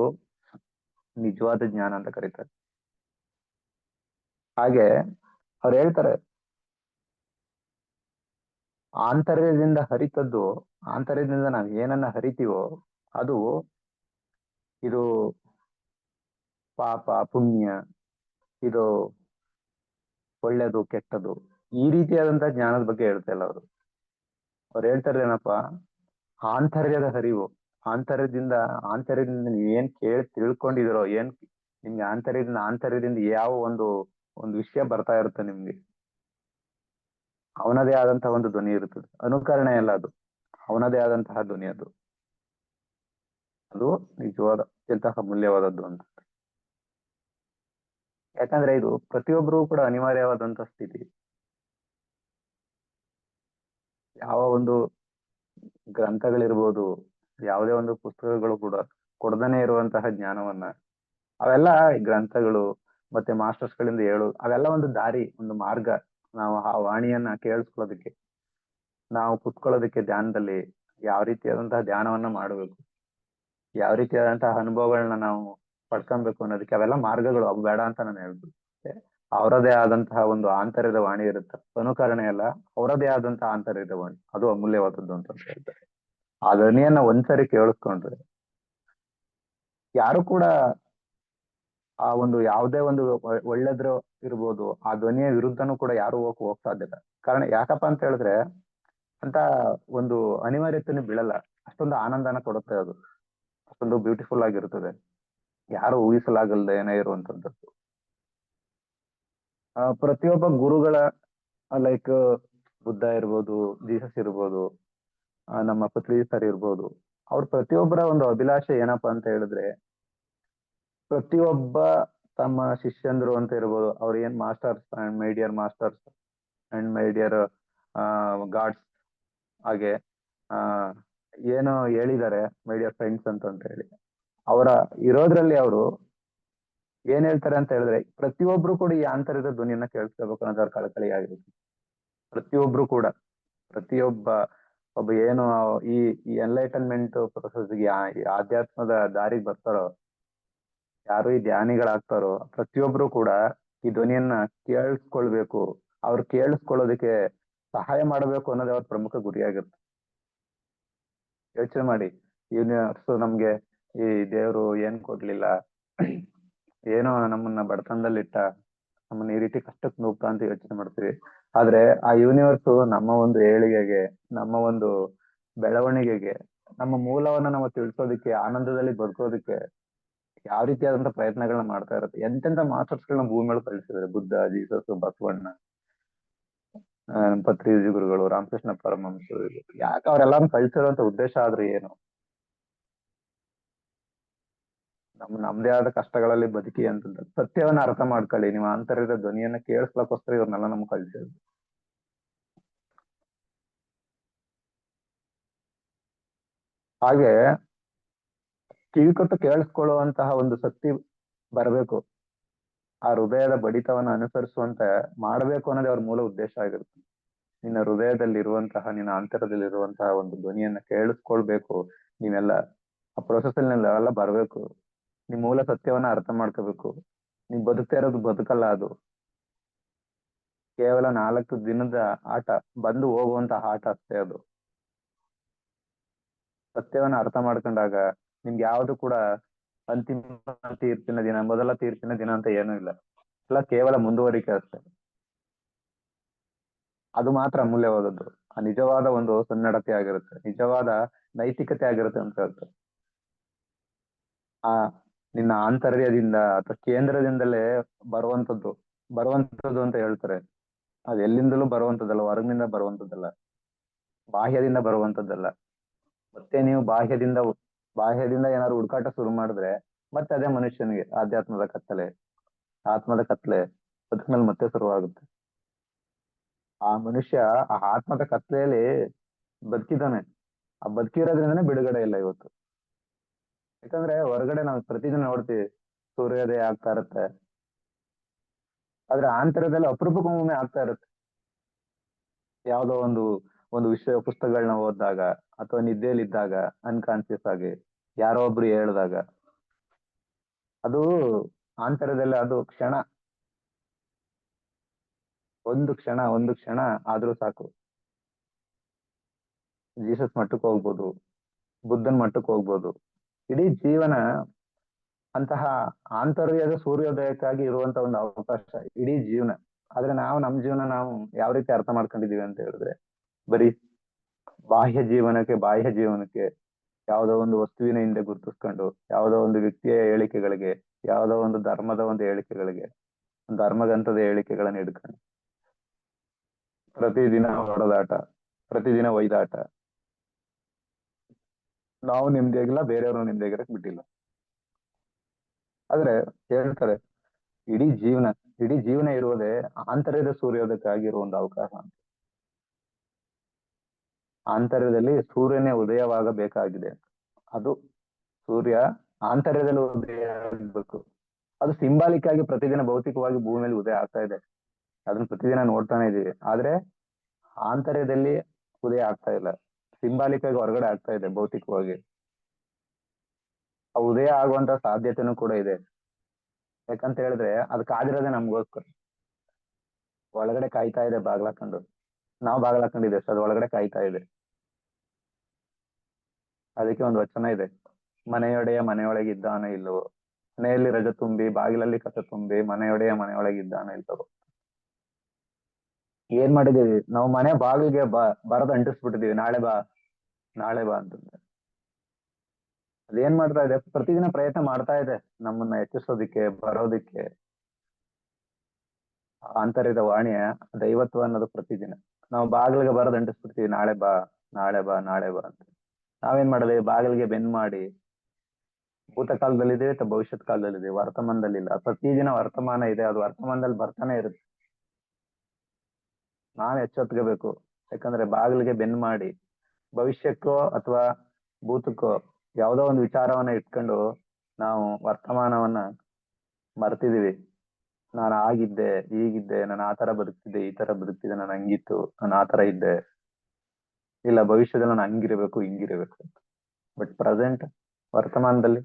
ನಿಜವಾದ ಜ್ಞಾನ ಅಂತ ಕರೀತಾರೆ. ಹಾಗೆ ಅವ್ರು ಹೇಳ್ತಾರೆ, ಆಂತರ್ಯದಿಂದ ಹರಿತದ್ದು, ಆಂತರ್ಯದಿಂದ ನಾವು ಏನನ್ನ ಹರಿತೀವೋ ಅದು ಇದು ಪಾಪ ಪುಣ್ಯ, ಇದು ಒಳ್ಳೇದು ಕೆಟ್ಟದು, ಈ ರೀತಿಯಾದಂತಹ ಜ್ಞಾನದ ಬಗ್ಗೆ ಹೇಳ್ತಾ ಇಲ್ಲ ಅವರು. ಅವ್ರು ಹೇಳ್ತಾರೆ ಏನಪ್ಪಾ, ಆಂತರ್ಯದ ಹರಿವು, ಆಂತರ್ಯದಿಂದ ನೀವ್ ಏನ್ ಕೇಳಿ ತಿಳ್ಕೊಂಡಿದಿರೋ, ಏನ್ ನಿಮ್ಗೆ ಆಂತರ್ಯದಿಂದ ಯಾವ ಒಂದು ವಿಷಯ ಬರ್ತಾ ಇರುತ್ತೆ ನಿಮ್ಗೆ, ಅವನದೇ ಆದಂತಹ ಒಂದು ಧ್ವನಿ ಇರುತ್ತದೆ. ಅನುಕರಣೆ ಅಲ್ಲ ಅದು, ಅವನದೇ ಆದಂತಹ ಧ್ವನಿ ಅದು. ಅದು ನಿಜವಾದ ಅತ್ಯಂತ ಅಮೂಲ್ಯವಾದದ್ದು ಅಂತ. ಯಾಕಂದ್ರೆ ಇದು ಪ್ರತಿಯೊಬ್ಬರೂ ಕೂಡ ಅನಿವಾರ್ಯವಾದಂತಹ ಸ್ಥಿತಿ. ಯಾವ ಒಂದು ಗ್ರಂಥಗಳಿರ್ಬೋದು, ಯಾವುದೇ ಒಂದು ಪುಸ್ತಕಗಳು ಕೂಡ ಕೊಡದನೇ ಇರುವಂತಹ ಜ್ಞಾನವನ್ನ, ಅವೆಲ್ಲ ಈ ಗ್ರಂಥಗಳು ಮತ್ತೆ ಮಾಸ್ಟರ್ಸ್ ಗಳಿಂದ ಹೇಳು, ಅವೆಲ್ಲ ಒಂದು ದಾರಿ, ಒಂದು ಮಾರ್ಗ. ನಾವು ಆ ವಾಣಿಯನ್ನ ಕೇಳಿಸ್ಕೊಳ್ಳೋದಕ್ಕೆ, ನಾವು ಕುತ್ಕೊಳ್ಳೋದಕ್ಕೆ ಧ್ಯಾನದಲ್ಲಿ ಯಾವ ರೀತಿಯಾದಂತಹ ಧ್ಯಾನವನ್ನ ಮಾಡಬೇಕು, ಯಾವ ರೀತಿಯಾದಂತಹ ಅನುಭವಗಳನ್ನ ನಾವು ಪಡ್ಕೊಬೇಕು ಅನ್ನೋದಕ್ಕೆ ಅವೆಲ್ಲ ಮಾರ್ಗಗಳು. ಅವು ಬೇಡ ಅಂತ ನಾನು ಹೇಳ್ಬೋದು. ಅವರದೇ ಆದಂತಹ ಒಂದು ಆಂತರ್ಯದ ವಾಣಿ ಇರುತ್ತೆ, ಅನುಕರಣೆ ಅಲ್ಲ, ಅವರದೇ ಆದಂತಹ ಆಂತರ್ಯದ ವಾಣಿ, ಅದು ಅಮೂಲ್ಯವಾದದ್ದು ಅಂತ ಹೇಳ್ತಾರೆ. ಆ ಧ್ವನಿಯನ್ನ ಒಂದ್ಸರಿ ಕೇಳಿಸ್ಕೊಂಡ್ರೆ ಯಾರು ಕೂಡ ಆ ಒಂದು ಯಾವುದೇ ಒಂದು ಒಳ್ಳೆದ್ರು ಇರ್ಬೋದು, ಆ ಧ್ವನಿಯ ವಿರುದ್ಧನೂ ಕೂಡ ಯಾರು ಹೋಗಕ್ ಸಾಧ್ಯ ಇಲ್ಲ. ಕಾರಣ ಯಾಕಪ್ಪ ಅಂತ ಹೇಳಿದ್ರೆ, ಅಂತ ಒಂದು ಅನಿವಾರ್ಯತೆನೂ ಬೀಳಲ್ಲ. ಅಷ್ಟೊಂದು ಆನಂದನ ಕೊಡುತ್ತೆ ಅದು, ಅಷ್ಟೊಂದು ಬ್ಯೂಟಿಫುಲ್ ಆಗಿರುತ್ತದೆ, ಯಾರು ಊಹಿಸಲಾಗಲ್ದೇನೆ ಇರುವಂತದ್ದು. ಪ್ರತಿಯೊಬ್ಬ ಗುರುಗಳ ಲೈಕ್ ಬುದ್ಧ ಇರ್ಬೋದು, ಜೀಸಸ್ ಇರ್ಬೋದು, ನಮ್ಮ ಪತ್ರಿ ಸರ್ ಇರ್ಬೋದು, ಅವ್ರ ಪ್ರತಿಯೊಬ್ಬರ ಒಂದು ಅಭಿಲಾಷೆ ಏನಪ್ಪಾ ಅಂತ ಹೇಳಿದ್ರೆ, ಪ್ರತಿಯೊಬ್ಬ ತಮ್ಮ ಶಿಷ್ಯಂದ್ರು ಅಂತ ಇರ್ಬೋದು, ಅವ್ರ ಏನ್ masters and my dear masters and my dear God's, ಹಾಗೆ ಆ ಏನು ಹೇಳಿದ್ದಾರೆ ಮೈ ಡಿಯರ್ ಫ್ರೆಂಡ್ಸ್ ಅಂತ ಹೇಳಿ, ಅವರ ಇರೋದ್ರಲ್ಲಿ ಅವರು ಏನ್ ಹೇಳ್ತಾರೆ ಅಂತ ಹೇಳಿದ್ರೆ, ಪ್ರತಿಯೊಬ್ರು ಕೂಡ ಈ ಆಂತರ್ಯದ ಧ್ವನಿಯನ್ನ ಕೇಳಿಸ್ಕೋಬೇಕು ಅನ್ನೋದು ಅವ್ರ ಕಳಕಳಿ ಆಗಿರುತ್ತೆ. ಪ್ರತಿಯೊಬ್ರು ಕೂಡ, ಪ್ರತಿಯೊಬ್ಬ ಒಬ್ಬ ಏನು ಈ ಎನ್ಲೈಟನ್ಮೆಂಟ್ ಪ್ರೊಸೆಸ್ಗೆ, ಈ ಆಧ್ಯಾತ್ಮದ ದಾರಿಗೆ ಬರ್ತಾರೋ, ಯಾರು ಈ ಧ್ಯಾನಿಗಳಾಗ್ತಾರೋ, ಪ್ರತಿಯೊಬ್ರು ಕೂಡ ಈ ಧ್ವನಿಯನ್ನ ಕೇಳಿಸ್ಕೊಳ್ಬೇಕು, ಅವ್ರು ಕೇಳಿಸ್ಕೊಳ್ಳೋದಕ್ಕೆ ಸಹಾಯ ಮಾಡಬೇಕು ಅನ್ನೋದೇ ಅವ್ರ ಪ್ರಮುಖ ಗುರಿಯಾಗಿರುತ್ತೆ. ಯೋಚನೆ ಮಾಡಿ, ಯೂನಿವರ್ಸ್ ನಮ್ಗೆ ಈ ದೇವ್ರು ಏನ್ ಕೊಡ್ಲಿಲ್ಲ, ಏನೋ ನಮ್ಮನ್ನ ಬಡತನದಲ್ಲಿಟ್ಟ, ನಮ್ಮನ್ನ ಈ ರೀತಿ ಕಷ್ಟಕ್ಕೆ ನೂಗ್ತಾ ಅಂತ ಯೋಚನೆ ಮಾಡ್ತೀವಿ. ಆದ್ರೆ ಆ ಯೂನಿವರ್ಸ್ ನಮ್ಮ ಒಂದು ಏಳಿಗೆಗೆ, ನಮ್ಮ ಒಂದು ಬೆಳವಣಿಗೆಗೆ, ನಮ್ಮ ಮೂಲವನ್ನ ನಾವು ತಿಳ್ಸೋದಿಕ್ಕೆ, ಆನಂದದಲ್ಲಿ ಬದುಕೋದಿಕ್ಕೆ ಯಾವ ರೀತಿಯಾದಂತ ಪ್ರಯತ್ನಗಳನ್ನ ಮಾಡ್ತಾ ಇರುತ್ತೆ. ಎಂತೆಂತ ಮಾಸ್ಟರ್ಸ್ಗಳನ್ನ ಭೂಮಿ ಮೇಲೆ ಕಳಿಸಿದ್ದಾರೆ, ಬುದ್ಧ, ಜೀಸಸ್, ಬಸವಣ್ಣ, ಪತ್ರಿ ಗುರುಗಳು, ರಾಮಕೃಷ್ಣ ಪರಮಹಂಸರು. ಯಾಕೆ ಅವರೆಲ್ಲಾರು ಕಳ್ಸಿರೋಂತ ಉದ್ದೇಶ ಆದ್ರೆ ಏನು? ನಮ್ದೇ ಆದ ಕಷ್ಟಗಳಲ್ಲಿ ಬದುಕಿ ಅಂತ ಸತ್ಯವನ್ನ ಅರ್ಥ ಮಾಡ್ಕೊಳ್ಳಿ. ನೀವು ಆಂತರ್ಯದ ಧ್ವನಿಯನ್ನ ಕೇಳಿಸ್ಲಕ್ಕೋಸ್ಕರ ಇವ್ರನ್ನೆಲ್ಲ ನಮ್ಗೆ ಕಳ್ಸಿರೋದು. ಹಾಗೆ ಕಿವಿಕೊಟ್ಟು ಕೇಳಿಸ್ಕೊಳ್ಳುವಂತಹ ಒಂದು ಶಕ್ತಿ ಬರಬೇಕು, ಆ ಹೃದಯದ ಬಡಿತವನ್ನ ಅನುಸರಿಸುವಂತೆ ಮಾಡಬೇಕು ಅನ್ನೋದೇ ಅವ್ರ ಮೂಲ ಉದ್ದೇಶ ಆಗಿರುತ್ತೆ. ನಿನ್ನ ಹೃದಯದಲ್ಲಿ ಇರುವಂತಹ, ನಿನ್ನ ಅಂತರದಲ್ಲಿರುವಂತಹ ಒಂದು ಧ್ವನಿಯನ್ನ ಕೇಳಿಸ್ಕೊಳ್ಬೇಕು ನೀವೆಲ್ಲ. ಆ ಪ್ರೊಸೆಸ್ ಅಲ್ಲಿ ಎಲ್ಲ ಬರ್ಬೇಕು. ನಿಮ್ ಮೂಲ ಸತ್ಯವನ್ನ ಅರ್ಥ ಮಾಡ್ಕೋಬೇಕು. ನೀವ್ ಬದುಕ್ತಾ ಇರೋದು ಬದುಕಲ್ಲ, ಅದು ಕೇವಲ 4 ದಿನದ ಆಟ, ಬಂದು ಹೋಗುವಂತ ಆಟ ಅಷ್ಟೇ ಅದು. ಸತ್ಯವನ್ನ ಅರ್ಥ ಮಾಡ್ಕೊಂಡಾಗ ನಿಮ್ಗೆ ಯಾವ್ದು ಕೂಡ ಅಂತಿಮ ತೀರ್ಪಿನ ದಿನ, ಮೊದಲ ತೀರ್ಪಿನ ದಿನ ಅಂತ ಏನೂ ಇಲ್ಲ. ಎಲ್ಲ ಕೇವಲ ಮುಂದುವರಿಕೆ ಅಷ್ಟೇ. ಅದು ಮಾತ್ರ ಅಮೂಲ್ಯವಾದದ್ದು. ಆ ನಿಜವಾದ ಒಂದು ಸನ್ನಡತೆ ಆಗಿರುತ್ತೆ, ನಿಜವಾದ ನೈತಿಕತೆ ಆಗಿರುತ್ತೆ ಅಂತ ಹೇಳ್ತಾರೆ. ಆ ನಿನ್ನ ಆಂತರ್ಯದಿಂದ ಅಥವಾ ಕೇಂದ್ರದಿಂದಲೇ ಬರುವಂತದ್ದು ಬರುವಂತದ್ದು ಅಂತ ಹೇಳ್ತಾರೆ. ಅದು ಎಲ್ಲಿಂದಲೂ ಬರುವಂತದ್ದಲ್ಲ, ಹೊರಗಿನಿಂದ ಬರುವಂತದ್ದಲ್ಲ, ಬಾಹ್ಯದಿಂದ ಬರುವಂತದ್ದಲ್ಲ. ಮತ್ತೆ ನೀವು ಬಾಹ್ಯದಿಂದ ಏನಾದ್ರು ಹುಡುಕಾಟ ಶುರು ಮಾಡಿದ್ರೆ ಮತ್ತೆ ಅದೇ ಮನುಷ್ಯನಿಗೆ ಆಧ್ಯಾತ್ಮದ ಕತ್ತಲೆ, ಆತ್ಮದ ಕತ್ತಲೆ ಬದುಕಿನಲ್ಲಿ ಮತ್ತೆ ಶುರುವಾಗುತ್ತೆ. ಆ ಮನುಷ್ಯ ಆ ಆತ್ಮದ ಕತ್ತಲೆಯಲ್ಲಿ ಬದುಕಿದ್ದಾನೆ. ಆ ಬದುಕಿರೋದ್ರಿಂದನೇ ಬಿಡುಗಡೆ ಇಲ್ಲ ಇವತ್ತು. ಯಾಕಂದ್ರೆ ಹೊರಗಡೆ ನಾವು ಪ್ರತಿದಿನ ನೋಡ್ತೀವಿ, ಸೂರ್ಯೋದಯ ಆಗ್ತಾ ಇರುತ್ತೆ, ಆದ್ರೆ ಆಂತರ್ಯದಲ್ಲಿ ಅಪರೂಪಕ್ಕೊಮ್ಮೆ ಆಗ್ತಾ ಇರುತ್ತೆ. ಯಾವ್ದೋ ಒಂದು ವಿಷಯ ಪುಸ್ತಕಗಳನ್ನ ಓದಿದಾಗ ಅಥವಾ ನಿದ್ದೆಯಲ್ಲಿದ್ದಾಗ, ಅನ್ಕಾನ್ಶಿಯಸ್ ಆಗಿ ಯಾರೋ ಒಬ್ರು ಹೇಳಿದಾಗ, ಅದು ಆಂತರ್ಯದಲ್ಲಿ ಅದು ಕ್ಷಣ, ಒಂದು ಕ್ಷಣ ಆದ್ರೂ ಸಾಕು. ಜೀಸಸ್ ಮಟ್ಟಕ್ಕೆ ಹೋಗ್ಬೋದು, ಬುದ್ಧನ್ ಮಟ್ಟಕ್ಕೆ ಹೋಗ್ಬೋದು. ಇಡೀ ಜೀವನ ಅಂತಹ ಆಂತರ್ಯದ ಸೂರ್ಯೋದಯಕ್ಕಾಗಿ ಇರುವಂತ ಒಂದು ಅವಕಾಶ, ಇಡೀ ಜೀವನ. ಆದ್ರೆ ನಾವು ನಮ್ ಜೀವನ ನಾವು ಯಾವ ರೀತಿ ಅರ್ಥ ಮಾಡ್ಕೊಂಡಿದೀವಿ ಅಂತ ಹೇಳಿದ್ರೆ, ಬರೀ ಬಾಹ್ಯ ಜೀವನಕ್ಕೆ ಯಾವುದೋ ಒಂದು ವಸ್ತುವಿನ ಹಿಂದೆ ಗುರುತಿಸ್ಕೊಂಡು, ಯಾವುದೋ ಒಂದು ವ್ಯಕ್ತಿಯ ಹೇಳಿಕೆಗಳಿಗೆ, ಯಾವುದೋ ಒಂದು ಧರ್ಮದ ಒಂದು ಹೇಳಿಕೆಗಳಿಗೆ, ಧರ್ಮಗ್ರಂಥದ ಹೇಳಿಕೆಗಳನ್ನ ಹಿಡ್ಕೊಂಡು ಪ್ರತಿದಿನ ಹೊಡೆದಾಟ, ಪ್ರತಿದಿನ ಒಯ್ದಾಟ. ನಾವು ನಿಮ್ದಿಯಾಗಿಲ್ಲ, ಬೇರೆಯವರು ನಿಮ್ದಿಯಾಗಿರಕ್ ಬಿಟ್ಟಿಲ್ಲ. ಆದ್ರೆ ಹೇಳ್ತಾರೆ, ಇಡೀ ಜೀವನ ಇಡೀ ಜೀವನ ಇರುವುದೇ ಆಂತರ್ಯದ ಸೂರ್ಯೋದಯಕ್ಕಾಗಿರುವ ಒಂದು ಅವಕಾಶ ಅಂತ. ಆಂತರ್ಯದಲ್ಲಿ ಸೂರ್ಯನೇ ಉದಯವಾಗಬೇಕಾಗಿದೆ. ಅದು ಸೂರ್ಯ ಆಂತರ್ಯದಲ್ಲಿ ಉದಯ ಆಗ್ಬೇಕು. ಅದು ಸಿಂಬಾಲಿಕ್ ಆಗಿ ಪ್ರತಿದಿನ ಭೌತಿಕವಾಗಿ ಭೂಮಿ ಮೇಲೆ ಉದಯ ಆಗ್ತಾ ಇದೆ. ಅದನ್ನ ಪ್ರತಿದಿನ ನೋಡ್ತಾನೆ ಇದೀವಿ. ಆದ್ರೆ ಆಂತರ್ಯದಲ್ಲಿ ಉದಯ ಆಗ್ತಾ ಇಲ್ಲ. ಸಿಂಬಾಲಿಕ್ ಆಗಿ ಹೊರಗಡೆ ಆಗ್ತಾ ಇದೆ ಭೌತಿಕವಾಗಿ. ಆ ಉದಯ ಆಗುವಂತ ಸಾಧ್ಯತೆನೂ ಕೂಡ ಇದೆ. ಯಾಕಂತ ಹೇಳಿದ್ರೆ ಅದು ಕಾದಿರೋದೇ ನಮ್ಗೋಸ್ಕರ. ಒಳಗಡೆ ಕಾಯ್ತಾ ಇದೆ ಬಾಗ್ಲಾಕೊಂಡು. ನಾವು ಬಾಗ್ಲಾಕೊಂಡಿದ್ದೇವೆ, ಅದು ಒಳಗಡೆ ಕಾಯ್ತಾ ಇದೆ. ಅದಕ್ಕೆ ಒಂದು ವಚನ ಇದೆ, ಮನೆಯೊಡೆಯ ಮನೆಯೊಳಗಿದ್ದಾನೆ ಇಲ್ಲವೋ, ಮನೆಯಲ್ಲಿ ರಜ ತುಂಬಿ ಬಾಗಿಲಲ್ಲಿ ಕಸ ತುಂಬಿ ಮನೆಯೊಡೆಯ ಮನೆಯೊಳಗಿದ್ದಾನೆ ಇಲ್ಲವೋ. ಏನ್ ಮಾಡಿದೀವಿ ನಾವು? ಮನೆ ಬಾಗಿಲಿಗೆ ಬರದ ಅಂಟಿಸ್ಬಿಟ್ಟಿದೀವಿ, ನಾಳೆ ಬಾ ನಾಳೆ ಬಾ ಅಂತಂದ್ರೆ. ಅದೇನ್ ಮಾಡ್ತಾ ಇದೆ? ಪ್ರತಿದಿನ ಪ್ರಯತ್ನ ಮಾಡ್ತಾ ಇದೆ ನಮ್ಮನ್ನ ಎಚ್ಚರಿಸೋದಿಕ್ಕೆ, ಬರೋದಿಕ್ಕೆ. ಆಂತರ್ಯದ ವಾಣಿಯ ದೈವತ್ವ ಅನ್ನೋದು ಪ್ರತಿದಿನ ನಾವು ಬಾಗಿಲಿಗೆ ಬರೋದ್ ಅಂಟಿಸ್ಬಿಡ್ತೀವಿ, ನಾಳೆ ಬಾ ನಾಳೆ ಬಾ ನಾಳೆ ಬಾ ಅಂತ. ನಾವೇನ್ ಮಾಡಿದ್ವಿ? ಬಾಗಿಲಿಗೆ ಬೆನ್ ಮಾಡಿ ಭೂತಕಾಲದಲ್ಲಿದೆ ಅಥವಾ ಭವಿಷ್ಯತ್ ಕಾಲದಲ್ಲಿದೆ, ವರ್ತಮಾನದಲ್ಲಿ ಇಲ್ಲ. ಪ್ರತಿದಿನ ವರ್ತಮಾನ ಇದೆ, ಅದು ವರ್ತಮಾನದಲ್ಲಿ ಬರ್ತಾನೆ ಇರುತ್ತೆ. ನಾವ್ ಎಚ್ಚೆತ್ಕೋಬೇಕು. ಯಾಕಂದ್ರೆ ಬಾಗಿಲಿಗೆ ಬೆನ್ ಮಾಡಿ ಭವಿಷ್ಯಕ್ಕೋ ಅಥವಾ ಭೂತಕ್ಕೋ ಯಾವುದೋ ಒಂದು ವಿಚಾರವನ್ನ ಇಟ್ಕೊಂಡು ನಾವು ವರ್ತಮಾನವನ್ನ ಮರ್ತಿದೀವಿ. ನಾನು ಆಗಿದ್ದೆ, ಹೀಗಿದ್ದೆ, ನಾನು ಆ ತರ ಬದುಕ್ತಿದ್ದೆ, ಈ ತರ ಬದುಕ್ತಿದ್ದೆ, ನಾನು ಹಂಗಿತ್ತು, ನಾನು ಆ ತರ ಇದ್ದೆ, ಇಲ್ಲ ಭವಿಷ್ಯದಲ್ಲಿ ನಾನು ಹಂಗಿರ್ಬೇಕು ಹಿಂಗಿರ್ಬೇಕು. ಬಟ್ ಪ್ರೆಸೆಂಟ್ ವರ್ತಮಾನದಲ್ಲಿ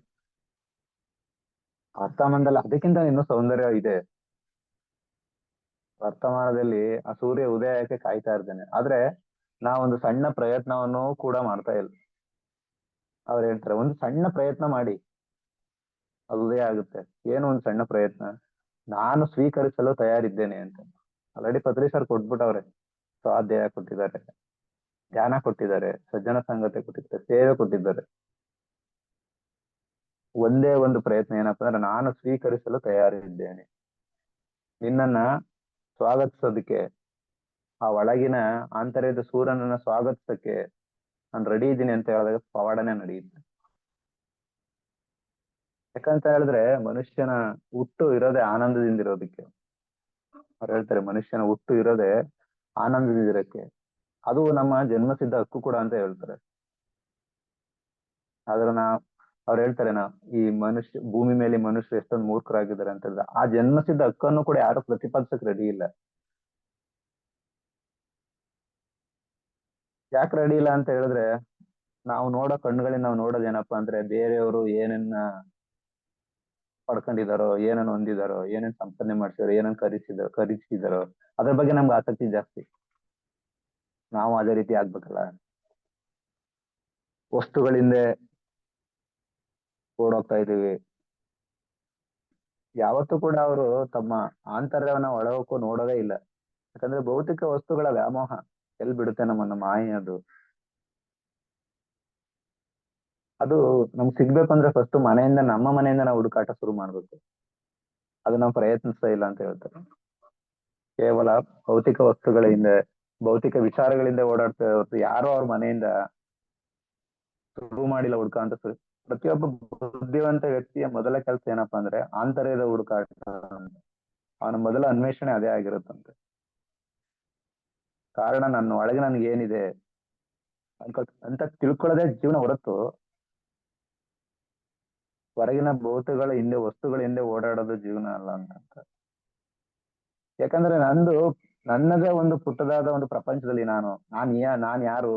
ಅದಕ್ಕಿಂತ ಇನ್ನೂ ಸೌಂದರ್ಯ ಇದೆ. ವರ್ತಮಾನದಲ್ಲಿ ಆ ಸೂರ್ಯ ಉದಯಕ್ಕೆ ಕಾಯ್ತಾ ಇರ್ತೇನೆ. ಆದ್ರೆ ನಾವೊಂದು ಸಣ್ಣ ಪ್ರಯತ್ನವನ್ನು ಕೂಡ ಮಾಡ್ತಾ ಇಲ್ಲ. ಅವ್ರು ಹೇಳ್ತಾರೆ ಒಂದು ಸಣ್ಣ ಪ್ರಯತ್ನ ಮಾಡಿ, ಅದು ಉದಯ ಆಗುತ್ತೆ. ಏನು ಒಂದು ಸಣ್ಣ ಪ್ರಯತ್ನ? ನಾನು ಸ್ವೀಕರಿಸಲು ತಯಾರಿದ್ದೇನೆ ಅಂತ ಆಲ್ರೆಡಿ ಪತ್ರಿ ಸರ್ ಕೊಟ್ಬಿಟ್ಟವ್ರೆ. ಸ್ವಾಧ್ಯಾಯ ಕೊಟ್ಟಿದ್ದಾರೆ, ಧ್ಯಾನ ಕೊಟ್ಟಿದ್ದಾರೆ, ಸಜ್ಜನ ಸಂಗತಿ ಕೊಟ್ಟಿದ್ದಾರೆ, ಸೇವೆ ಕೊಟ್ಟಿದ್ದಾರೆ. ಒಂದೇ ಒಂದು ಪ್ರಯತ್ನ ಏನಪ್ಪಾ ಅಂದ್ರೆ, ನಾನು ಸ್ವೀಕರಿಸಲು ತಯಾರಿದ್ದೇನೆ. ನಿನ್ನನ್ನ ಸ್ವಾಗತಿಸೋದಕ್ಕೆ, ಆ ಒಳಗಿನ ಆಂತರ್ಯದ ಸೂರ್ಯನನ್ನ ಸ್ವಾಗತಿಸಕ್ಕೆ ನಾನು ರೆಡಿ ಇದ್ದೀನಿ ಅಂತ ಹೇಳಿದಾಗ ಪವಾಡನೆ ನಡೆಯುತ್ತೆ. ಯಾಕಂತ ಹೇಳಿದ್ರೆ ಮನುಷ್ಯನ ಹುಟ್ಟು ಇರೋದೇ ಆನಂದದಿಂದ ಇರೋದಕ್ಕೆ. ಅವ್ರು ಹೇಳ್ತಾರೆ ಮನುಷ್ಯನ ಹುಟ್ಟು ಇರೋದೇ ಆನಂದದಿಂದ ಇರಕ್ಕೆ. ಅದು ನಮ್ಮ ಜನ್ಮಸಿದ್ಧ ಹಕ್ಕು ಕೂಡ ಅಂತ ಹೇಳ್ತಾರೆ. ಆದ್ರೆ ಅವ್ರು ಹೇಳ್ತಾರೆ ಈ ಭೂಮಿ ಮೇಲೆ ಮನುಷ್ಯರು ಎಷ್ಟೊಂದು ಮೂರ್ಖರಾಗಿದ್ದಾರೆ ಅಂತ ಹೇಳಿದ್ರೆ, ಆ ಜನ್ಮಸಿದ್ಧ ಹಕ್ಕನ್ನು ಕೂಡ ಯಾರು ಪ್ರತಿಪಾದಿಸಕ್ ರೆಡಿ ಇಲ್ಲ. ಯಾಕೆ ರೆಡಿ ಇಲ್ಲ ಅಂತ ಹೇಳಿದ್ರೆ, ನಾವು ನೋಡೋ ಕಣ್ಣುಗಳಿಂದ ನಾವು ನೋಡೋದು ಏನಪ್ಪಾ ಅಂದ್ರೆ, ಬೇರೆಯವರು ಏನನ್ನ ಪಡ್ಕೊಂಡಿದಾರೋ, ಏನನ್ನ ಹೊಂದಿದಾರೋ, ಏನೇನ್ ಸಂಪಾದನೆ ಮಾಡ್ಸಿದಾರೋ, ಏನನ್ನ ಖರೀದಿಸಿದಾರೋ ಅದ್ರ ಬಗ್ಗೆ ನಮ್ಗೆ ಆಸಕ್ತಿ ಜಾಸ್ತಿ. ನಾವು ಅದೇ ರೀತಿ ಆಗ್ಬೇಕಲ್ಲ. ವಸ್ತುಗಳಿಂದ ಓಡೋಗ್ತಾ ಇದೀವಿ. ಯಾವತ್ತೂ ಕೂಡ ಅವರು ತಮ್ಮ ಆಂತರ್ಯವನ್ನ ಒಳಗೋಕ್ಕೂ ನೋಡೋದೇ ಇಲ್ಲ. ಯಾಕಂದ್ರೆ ಭೌತಿಕ ವಸ್ತುಗಳ ವ್ಯಾಮೋಹ ಎಲ್ಲಿ ಬಿಡುತ್ತೆ ನಮ್ಮನ್ನ ಮಾಯೆ. ಅದು ನಮ್ಗೆ ಸಿಗ್ಬೇಕು ಅಂದ್ರೆ ಫಸ್ಟ್ ಮನೆಯಿಂದ, ನಮ್ಮ ಮನೆಯಿಂದ ನಾವು ಹುಡುಕಾಟ ಶುರು ಮಾಡ್ಬೇಕು. ಅದು ನಾವು ಪ್ರಯತ್ನಿಸ್ತಾ ಇಲ್ಲ ಅಂತ ಹೇಳ್ತಾರೆ. ಕೇವಲ ಭೌತಿಕ ವಸ್ತುಗಳ ಹಿಂದೆ, ಭೌತಿಕ ವಿಚಾರಗಳಿಂದ ಓಡಾಡ್ತಾ ಹೊರತು ಯಾರೋ ಅವ್ರ ಮನೆಯಿಂದ ಶುರು ಮಾಡಿಲ್ಲ ಹುಡುಕಾಟ. ಪ್ರತಿಯೊಬ್ಬ ಬುದ್ಧಿವಂತ ವ್ಯಕ್ತಿಯ ಮೊದಲ ಕೆಲಸ ಏನಪ್ಪಾ ಅಂದ್ರೆ ಆಂತರ್ಯದ ಹುಡುಕಾಟ. ಅವನ ಮೊದಲ ಅನ್ವೇಷಣೆ ಅದೇ ಆಗಿರುತ್ತಂತೆ. ಕಾರಣ ನನ್ನ ಒಳಗೆ ನನ್ಗೆ ಏನಿದೆ ಅಂತ ತಿಳ್ಕೊಳ್ಳೋದೇ ಜೀವನ ಹೊರತು ಹೊರಗಿನ ಭೌತಗಳ ಹಿಂದೆ, ವಸ್ತುಗಳ ಹಿಂದೆ ಓಡಾಡೋದು ಜೀವನ ಅಲ್ಲ ಅಂತ. ಯಾಕಂದ್ರೆ ನನ್ನದೇ ಒಂದು ಪುಟ್ಟದಾದ ಒಂದು ಪ್ರಪಂಚದಲ್ಲಿ ನಾನ್ ಯಾರು,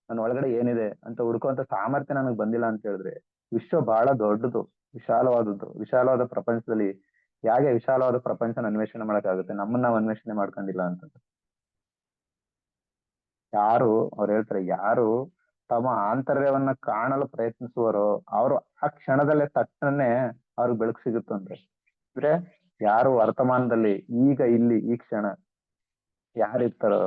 ನನ್ನ ಒಳಗಡೆ ಏನಿದೆ ಅಂತ ಹುಡ್ಕುವಂತ ಸಾಮರ್ಥ್ಯ ನನಗೆ ಬಂದಿಲ್ಲ ಅಂತ ಹೇಳಿದ್ರೆ, ವಿಶ್ವ ಬಹಳ ದೊಡ್ಡದು, ವಿಶಾಲವಾದ ಪ್ರಪಂಚದಲ್ಲಿ ಹೇಗೆ ವಿಶಾಲವಾದ ಪ್ರಪಂಚನ ಅನ್ವೇಷಣೆ ಮಾಡಕ್ಕಾಗುತ್ತೆ ನಮ್ಮನ್ನ ನಾವು ಅನ್ವೇಷಣೆ ಮಾಡ್ಕೊಂಡಿಲ್ಲ ಅಂತ. ಅವ್ರು ಹೇಳ್ತಾರೆ, ಯಾರು ತಮ್ಮ ಆಂತರ್ಯವನ್ನ ಕಾಣಲು ಪ್ರಯತ್ನಿಸುವರೋ ಅವರು ಆ ಕ್ಷಣದಲ್ಲೇ ತಟ್ಟನೆ ಅವ್ರಿಗೆ ಬೆಳಕು ಸಿಗುತ್ತಂದ್ರೆ. ಅಂದ್ರೆ ಯಾರು ವರ್ತಮಾನದಲ್ಲಿ ಈಗ ಇಲ್ಲಿ ಈ ಕ್ಷಣ ಯಾರಿರ್ತಾರೋ,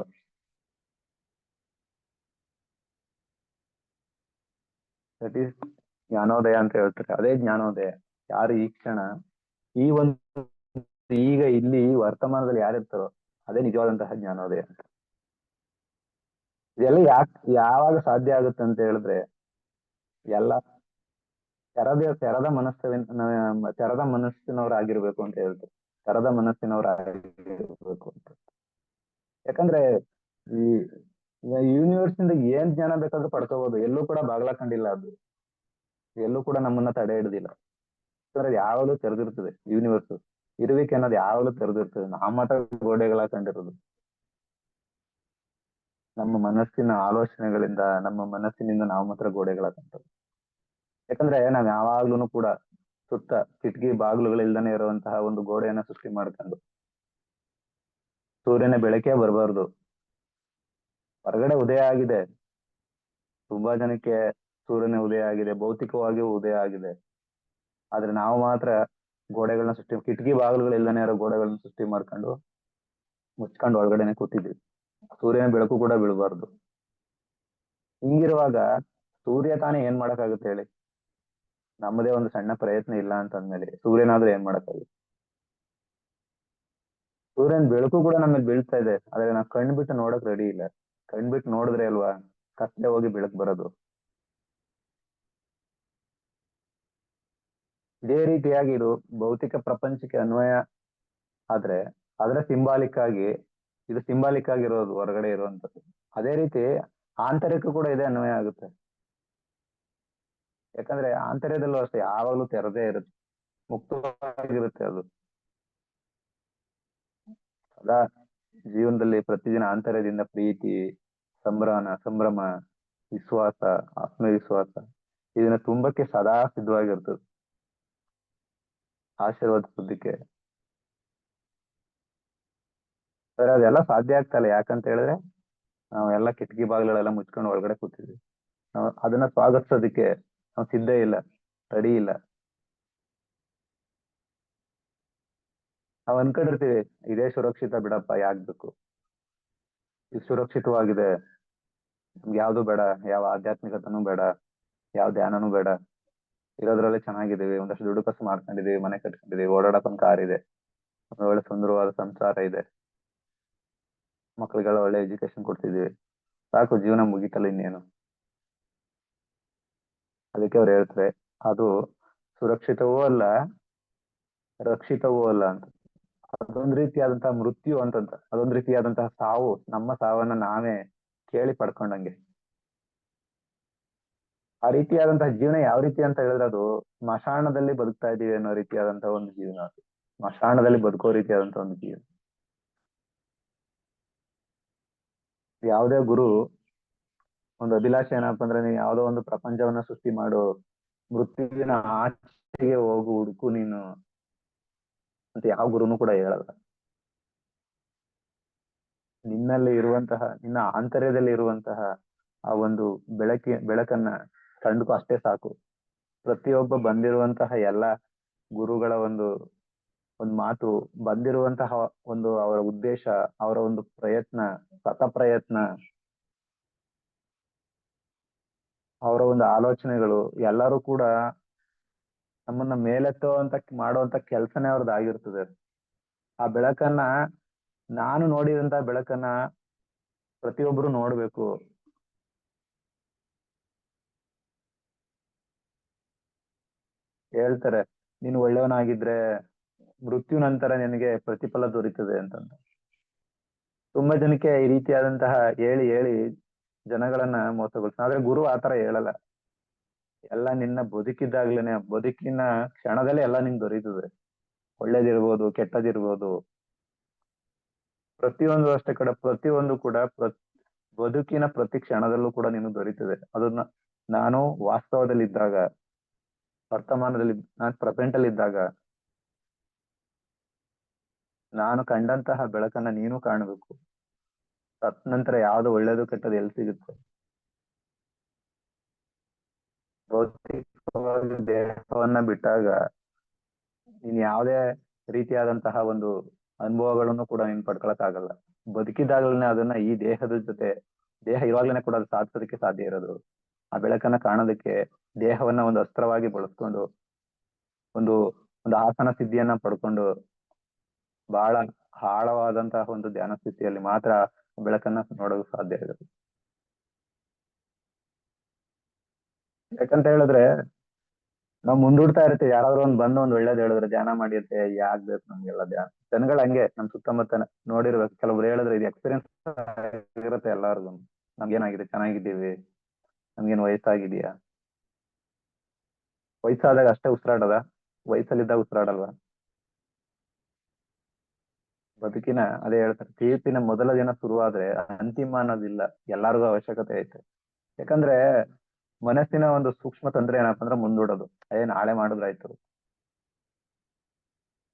ದಟ್ ಈಸ್ ಜ್ಞಾನೋದಯ ಅಂತ ಹೇಳ್ತಾರೆ. ಅದೇ ಜ್ಞಾನೋದಯ. ಯಾರು ಈ ಕ್ಷಣ ಈ ಒಂದು ಈಗ ಇಲ್ಲಿ ವರ್ತಮಾನದಲ್ಲಿ ಯಾರಿರ್ತಾರೋ ಅದೇ ನಿಜವಾದಂತಹ ಜ್ಞಾನೋದಯ. ಇದೆಲ್ಲ ಯಾವಾಗ ಸಾಧ್ಯ ಆಗುತ್ತೆ ಅಂತ ಹೇಳಿದ್ರೆ, ಎಲ್ಲ ತೆರದ ಮನಸ್ಸಿನವರಾಗಿರ್ಬೇಕು ಅಂತ ಹೇಳ್ತಾರೆ. ತೆರದ ಮನಸ್ಸಿನವರಾಗಿರ್ಬೇಕು ಅಂತ. ಯಾಕಂದ್ರೆ ಈ ಯೂನಿವರ್ಸ್ ಇಂದ ಏನ್ ಜ್ಞಾನ ಬೇಕಾದ್ರೂ ಪಡ್ಕೋಬಹುದು, ಎಲ್ಲೂ ಕೂಡ ಬಾಗ್ಲಾಕೊಂಡಿಲ್ಲ ಅದು, ಎಲ್ಲೂ ಕೂಡ ನಮ್ಮನ್ನ ತಡೆ ಹಿಡಿದಿಲ್ಲ. ಯಾಕಂದ್ರೆ ಯಾವಾಗಲೂ ತೆರೆದಿರ್ತದೆ ಯೂನಿವರ್ಸ್, ಇರುವಿಕೆ ಅನ್ನೋದು ಯಾವಾಗಲೂ ತೆರೆದಿರ್ತದೆ. ನಾವು ಮಾತ್ರ ಗೋಡೆಗಳ ಕಂಡಿರೋದು ನಮ್ಮ ಮನಸ್ಸಿನ ಆಲೋಚನೆಗಳಿಂದ, ನಮ್ಮ ಮನಸ್ಸಿನಿಂದ ನಾವು ಮಾತ್ರ ಗೋಡೆಗಳ ಕಂಡದ್ದು. ಯಾಕಂದ್ರೆ ನಾವ್ ಯಾವಾಗ್ಲೂ ಕೂಡ ಸುತ್ತ ಕಿಟಕಿ ಬಾಗಿಲುಗಳಿಲ್ದಾನೆ ಇರುವಂತಹ ಒಂದು ಗೋಡೆಯನ್ನ ಸೃಷ್ಟಿ ಮಾಡ್ಕೊಂಡು, ಸೂರ್ಯನ ಬೆಳಕೇ ಬರಬಾರ್ದು, ಹೊರಗಡೆ ಉದಯ ಆಗಿದೆ, ತುಂಬಾ ಜನಕ್ಕೆ ಸೂರ್ಯನ ಉದಯ ಆಗಿದೆ, ಭೌತಿಕವಾಗಿಯೂ ಉದಯ ಆಗಿದೆ. ಆದ್ರೆ ನಾವು ಮಾತ್ರ ಗೋಡೆಗಳನ್ನ ಸೃಷ್ಟಿ, ಕಿಟಕಿ ಬಾಗಿಲುಗಳಿಲ್ದಾನೆ ಇರೋ ಗೋಡೆಗಳನ್ನ ಸೃಷ್ಟಿ ಮಾಡ್ಕೊಂಡು ಮುಚ್ಕೊಂಡು ಒಳಗಡೆನೆ ಕೂತಿದ್ವಿ. ಸೂರ್ಯನ ಬೆಳಕು ಕೂಡ ಬೀಳಬಾರ್ದು. ಹಿಂಗಿರುವಾಗ ಸೂರ್ಯ ತಾನೇ ಏನ್ ಮಾಡಕ್ಕಾಗುತ್ತೆ ಹೇಳಿ? ನಮ್ಮದೇ ಒಂದು ಸಣ್ಣ ಪ್ರಯತ್ನ ಇಲ್ಲ ಅಂತಂದ್ಮೇಲೆ ಸೂರ್ಯನಾದ್ರೂ ಏನ್ ಮಾಡಕ್ಕಾಗುತ್ತೆ? ಸೂರ್ಯನ ಬೆಳಕು ಕೂಡ ನಮಗೆ ಬೀಳ್ತಾ ಇದೆ, ಆದ್ರೆ ನಾವು ಕಣ್ಬಿಟ್ಟು ನೋಡಕ್ ರೆಡಿ ಇಲ್ಲ. ಕಣ್ಬಿಟ್ಟು ನೋಡಿದ್ರೆ ಅಲ್ವಾ ಕತ್ಲೆ ಹೋಗಿ ಬೆಳಕು ಬರೋದು. ಇದೇ ರೀತಿಯಾಗಿ ಇದು ಭೌತಿಕ ಪ್ರಪಂಚಕ್ಕೆ ಅನ್ವಯ ಆದ್ರೆ ಸಿಂಬಾಲಿಕ್ ಆಗಿ, ಇದು ಸಿಂಬಾಲಿಕ್ ಆಗಿರೋದು ಹೊರಗಡೆ ಇರುವಂತದ್ದು. ಅದೇ ರೀತಿ ಆಂತರಿಕ ಕೂಡ ಇದೇ ಅನ್ವಯ ಆಗುತ್ತೆ. ಯಾಕಂದ್ರೆ ಆಂತರ್ಯದಲ್ಲೂ ಅಷ್ಟೇ ಯಾವಾಗ್ಲೂ ತೆರೆದೇ ಇರುತ್ತೆ, ಮುಕ್ತವಾಗಿರುತ್ತೆ ಅದು. ಸದಾ ಜೀವನದಲ್ಲಿ ಪ್ರತಿದಿನ ಆಂತರ್ಯದಿಂದ ಪ್ರೀತಿ, ಸಂಭ್ರಮ, ವಿಶ್ವಾಸ, ಆತ್ಮವಿಶ್ವಾಸ ಇದನ್ನ ತುಂಬಕ್ಕೆ ಸದಾ ಸಿದ್ಧವಾಗಿರ್ತದೆ, ಆಶೀರ್ವಾದಿಸೋದಕ್ಕೆ. ಸರ್ ಅದೆಲ್ಲ ಸಾಧ್ಯ ಆಗ್ತಾ ಇಲ್ಲ. ಯಾಕಂತ ಹೇಳಿದ್ರೆ ನಾವೆಲ್ಲ ಕಿಟಕಿ ಬಾಗಿಲುಗಳೆಲ್ಲ ಮುಚ್ಕೊಂಡು ಒಳಗಡೆ ಕೂತಿದ್ವಿ. ನಾವು ಅದನ್ನ ಸ್ವಾಗತಿಸೋದಕ್ಕೆ ನಾವು ಸಿದ್ಧ ಇಲ್ಲ, ರೆಡಿ ಇಲ್ಲ. ನಾವ್ ಅನ್ಕೊಂಡಿರ್ತೀವಿ ಇದೇ ಸುರಕ್ಷಿತ ಬಿಡಪ್ಪ, ಯಾಕ್ಬೇಕು, ಇದು ಸುರಕ್ಷಿತವಾಗಿದೆ, ನಮ್ಗೆ ಯಾವ್ದು ಬೇಡ, ಯಾವ ಆಧ್ಯಾತ್ಮಿಕತನೂ ಬೇಡ, ಯಾವ ಧ್ಯಾನನೂ ಬೇಡ, ಇರೋದ್ರಲ್ಲೇ ಚೆನ್ನಾಗಿದ್ದೀವಿ, ಒಂದಷ್ಟು ದುಡ್ಡು ಕಸ ಮಾಡ್ಕೊಂಡಿದೀವಿ, ಮನೆ ಕಟ್ಕೊಂಡಿದೀವಿ, ಓಡಾಡಕ್ಕೊಂದು ಕಾರ್ ಇದೆ, ಒಂದು ಒಳ್ಳೆ ಸುಂದರವಾದ ಸಂಸಾರ ಇದೆ, ಮಕ್ಳಿಗೆಲ್ಲ ಒಳ್ಳೆ ಎಜುಕೇಶನ್ ಕೊಡ್ತಿದೀವಿ, ಸಾಕು ಜೀವನ ಮುಗಿತಲ್ಲ ಇನ್ನೇನು. ಅದಕ್ಕೆ ಅವ್ರು ಹೇಳ್ತಾರೆ ಅದು ಸುರಕ್ಷಿತವೂ ಅಲ್ಲ, ರಕ್ಷಿತವೂ ಅಲ್ಲ ಅಂತ. ಅದೊಂದ್ ರೀತಿಯಾದಂತಹ ಮೃತ್ಯು ಅಂತಂತ, ಅದೊಂದ್ ರೀತಿಯಾದಂತಹ ಸಾವು, ನಮ್ಮ ಸಾವನ್ನ ನಾವೇ ಕೇಳಿ ಪಡ್ಕೊಂಡಂಗೆ. ಆ ರೀತಿಯಾದಂತಹ ಜೀವನ ಯಾವ ರೀತಿ ಅಂತ ಹೇಳಿದ್ರೆ ಅದು ಸ್ಮಶಾನದಲ್ಲಿ ಬದುಕ್ತಾ ಇದೀವಿ ಅನ್ನೋ ರೀತಿಯಾದಂತಹ ಒಂದು ಜೀವನ ಅದು. ಸ್ಮಶಾನದಲ್ಲಿ ಬದುಕೋ ರೀತಿಯಾದಂತಹ ಒಂದು ಜೀವನ. ಯಾವುದೇ ಗುರು ಒಂದು ಅಭಿಲಾಷೆ ಏನಪ್ಪಾ ಅಂದ್ರೆ, ನೀನ್ ಯಾವ್ದೋ ಒಂದು ಪ್ರಪಂಚವನ್ನ ಸೃಷ್ಟಿ ಮಾಡು, ಮೃತ್ಯುವಿನ ಆಚೆಗೆ ಹೋಗು, ಹುಡುಕು ನೀನು ಅಂತ ಯಾವ ಗುರುನು ಕೂಡ ಹೇಳಲ್ಲ. ನಿನ್ನಲ್ಲಿ ಇರುವಂತಹ, ನಿನ್ನ ಆಂತರ್ಯದಲ್ಲಿ ಇರುವಂತಹ ಆ ಒಂದು ಬೆಳಕನ್ನ ಕಂಡುಕೋ, ಅಷ್ಟೇ ಸಾಕು. ಪ್ರತಿಯೊಬ್ಬ ಬಂದಿರುವಂತಹ ಎಲ್ಲ ಗುರುಗಳ ಒಂದು ಮಾತು, ಬಂದಿರುವಂತಹ ಒಂದು ಅವರ ಉದ್ದೇಶ, ಅವರ ಒಂದು ಪ್ರಯತ್ನ, ಸತ ಪ್ರಯತ್ನ, ಅವರ ಒಂದು ಆಲೋಚನೆಗಳು ಎಲ್ಲರೂ ಕೂಡ ನಮ್ಮನ್ನ ಮೇಲೆತ್ತೋ ಅಂತ ಮಾಡುವಂತ ಕೆಲ್ಸನೇ ಅವ್ರದ್ದಾಗಿರ್ತದೆ. ಆ ಬೆಳಕನ್ನ, ನಾನು ನೋಡಿದಂತ ಬೆಳಕನ್ನ ಪ್ರತಿಯೊಬ್ರು ನೋಡ್ಬೇಕು. ಹೇಳ್ತಾರೆ ನೀನು ಒಳ್ಳೆಯವನಾಗಿದ್ರೆ ಮೃತ್ಯು ನಂತರ ನಿನಗೆ ಪ್ರತಿಫಲ ದೊರೀತದೆ ಅಂತಂದ. ತುಂಬಾ ಜನಕ್ಕೆ ಈ ರೀತಿಯಾದಂತಹ ಹೇಳಿ ಹೇಳಿ ಜನಗಳನ್ನ ಮೋಸಗೊಳಿಸ್ತಾರೆ. ಆದ್ರೆ ಗುರು ಆತರ ಹೇಳಲ್ಲ. ಎಲ್ಲ ನಿನ್ನ ಬದುಕಿದ್ದಾಗ್ಲೇನೆ, ಬದುಕಿನ ಕ್ಷಣದಲ್ಲೇ ಎಲ್ಲ ನಿಂಗೆ ದೊರೀತದೆ. ಒಳ್ಳೇದಿರ್ಬೋದು, ಕೆಟ್ಟದಿರ್ಬೋದು, ಪ್ರತಿಯೊಂದು ಅಷ್ಟೇ ಕಡೆ, ಪ್ರತಿಯೊಂದು ಕೂಡ ಬದುಕಿನ ಪ್ರತಿ ಕ್ಷಣದಲ್ಲೂ ಕೂಡ ನಿನಗೆ ದೊರೀತದೆ. ಅದನ್ನ ನಾನು ವಾಸ್ತವದಲ್ಲಿ ಇದ್ದಾಗ, ವರ್ತಮಾನದಲ್ಲಿ, ನಾನು ಪ್ರೆಸೆಂಟ್ ಅಲ್ಲಿ ಇದ್ದಾಗ ನಾನು ಕಂಡಂತಹ ಬೆಳಕನ್ನ ನೀನು ಕಾಣಬೇಕು. ಸತ್ ನಂತರ ಯಾವ್ದು ಒಳ್ಳೇದು ಕೆಟ್ಟದ್ದು ಎಲ್ಲಿ ಸಿಗುತ್ತೆ? ಭೌತಿಕವಾಗಿ ದೇಹವನ್ನ ಬಿಟ್ಟಾಗ ನೀನ್ ಯಾವುದೇ ರೀತಿಯಾದಂತಹ ಒಂದು ಅನುಭವಗಳನ್ನು ಕೂಡ ನೀನ್ ಪಡ್ಕೊಳಕ್ ಆಗಲ್ಲ. ಬದುಕಿದಾಗಲೇ ಅದನ್ನ ಈ ದೇಹದ ಜೊತೆ, ದೇಹ ಇವಾಗ್ಲೇನೆ ಕೂಡ ಅದು ಸಾಧಿಸೋದಕ್ಕೆ ಸಾಧ್ಯ ಇರೋದು. ಆ ಬೆಳಕನ್ನ ಕಾಣೋದಕ್ಕೆ ದೇಹವನ್ನ ಒಂದು ಅಸ್ತ್ರವಾಗಿ ಬಳಸ್ಕೊಂಡು, ಒಂದು ಒಂದು ಆಸನ ಸಿದ್ಧಿಯನ್ನ ಪಡ್ಕೊಂಡು, ಬಹಳ ಆಳವಾದಂತಹ ಒಂದು ಧ್ಯಾನ ಸ್ಥಿತಿಯಲ್ಲಿ ಮಾತ್ರ ಬೆಳಕನ್ನ ನೋಡೋದು ಸಾಧ್ಯ ಇರುತ್ತೆ. ಯಾಕಂತ ಹೇಳಿದ್ರೆ ನಾವು ಮುಂದೂಡ್ತಾ ಇರ್ತೀವಿ, ಯಾರಾದ್ರೂ ಬಂದು ಒಂದ್ ಒಳ್ಳೇದ್ ಹೇಳಿದ್ರೆ ಧ್ಯಾನ ಮಾಡಿ ಅಂತ, ಯಾಕ್ ಬೇಕು ನಮ್ಗೆಲ್ಲ ಧ್ಯಾನ? ಜನಗಳು ಹಂಗೆ ನಮ್ ಸುತ್ತಮುತ್ತ ನೋಡಿರ್ಬೇಕು, ಕೆಲವ್ರು ಹೇಳಿದ್ರೆ ಇದು ಎಕ್ಸ್ಪೀರಿಯನ್ಸ್ ಇರುತ್ತೆ ಎಲ್ಲಾರ್ಗು. ನಮ್ಗೇನಾಗಿದೆ, ಚೆನ್ನಾಗಿದ್ದೀವಿ, ನಮ್ಗೇನು ವಯಸ್ಸಾಗಿದೆಯಾ? ವಯಸ್ಸಾದಾಗ ಅಷ್ಟೇ ಉಸಿರಾಡೋದ? ವಯಸ್ಸಲ್ಲಿದ್ದಾಗ ಉಸಿರಾಡಲ್ವಾ? ಬದುಕಿನ ಅದೇ ಹೇಳ್ತಾರೆ, ತೀರ್ಪಿನ ಮೊದಲ ದಿನ ಶುರುವಾದ್ರೆ ಅಂತಿಮ ಅನ್ನೋದಿಲ್ಲ, ಎಲ್ಲಾರ್ಗು ಅವಶ್ಯಕತೆ ಐತೆ. ಯಾಕಂದ್ರೆ ಮನಸ್ಸಿನ ಒಂದು ಸೂಕ್ಷ್ಮ ತಂತ್ರ ಏನಪ್ಪ ಅಂದ್ರೆ ಮುಂದೂಡೋದು. ನಾಳೆ ಮಾಡಿದ್ರಾಯ್ತು.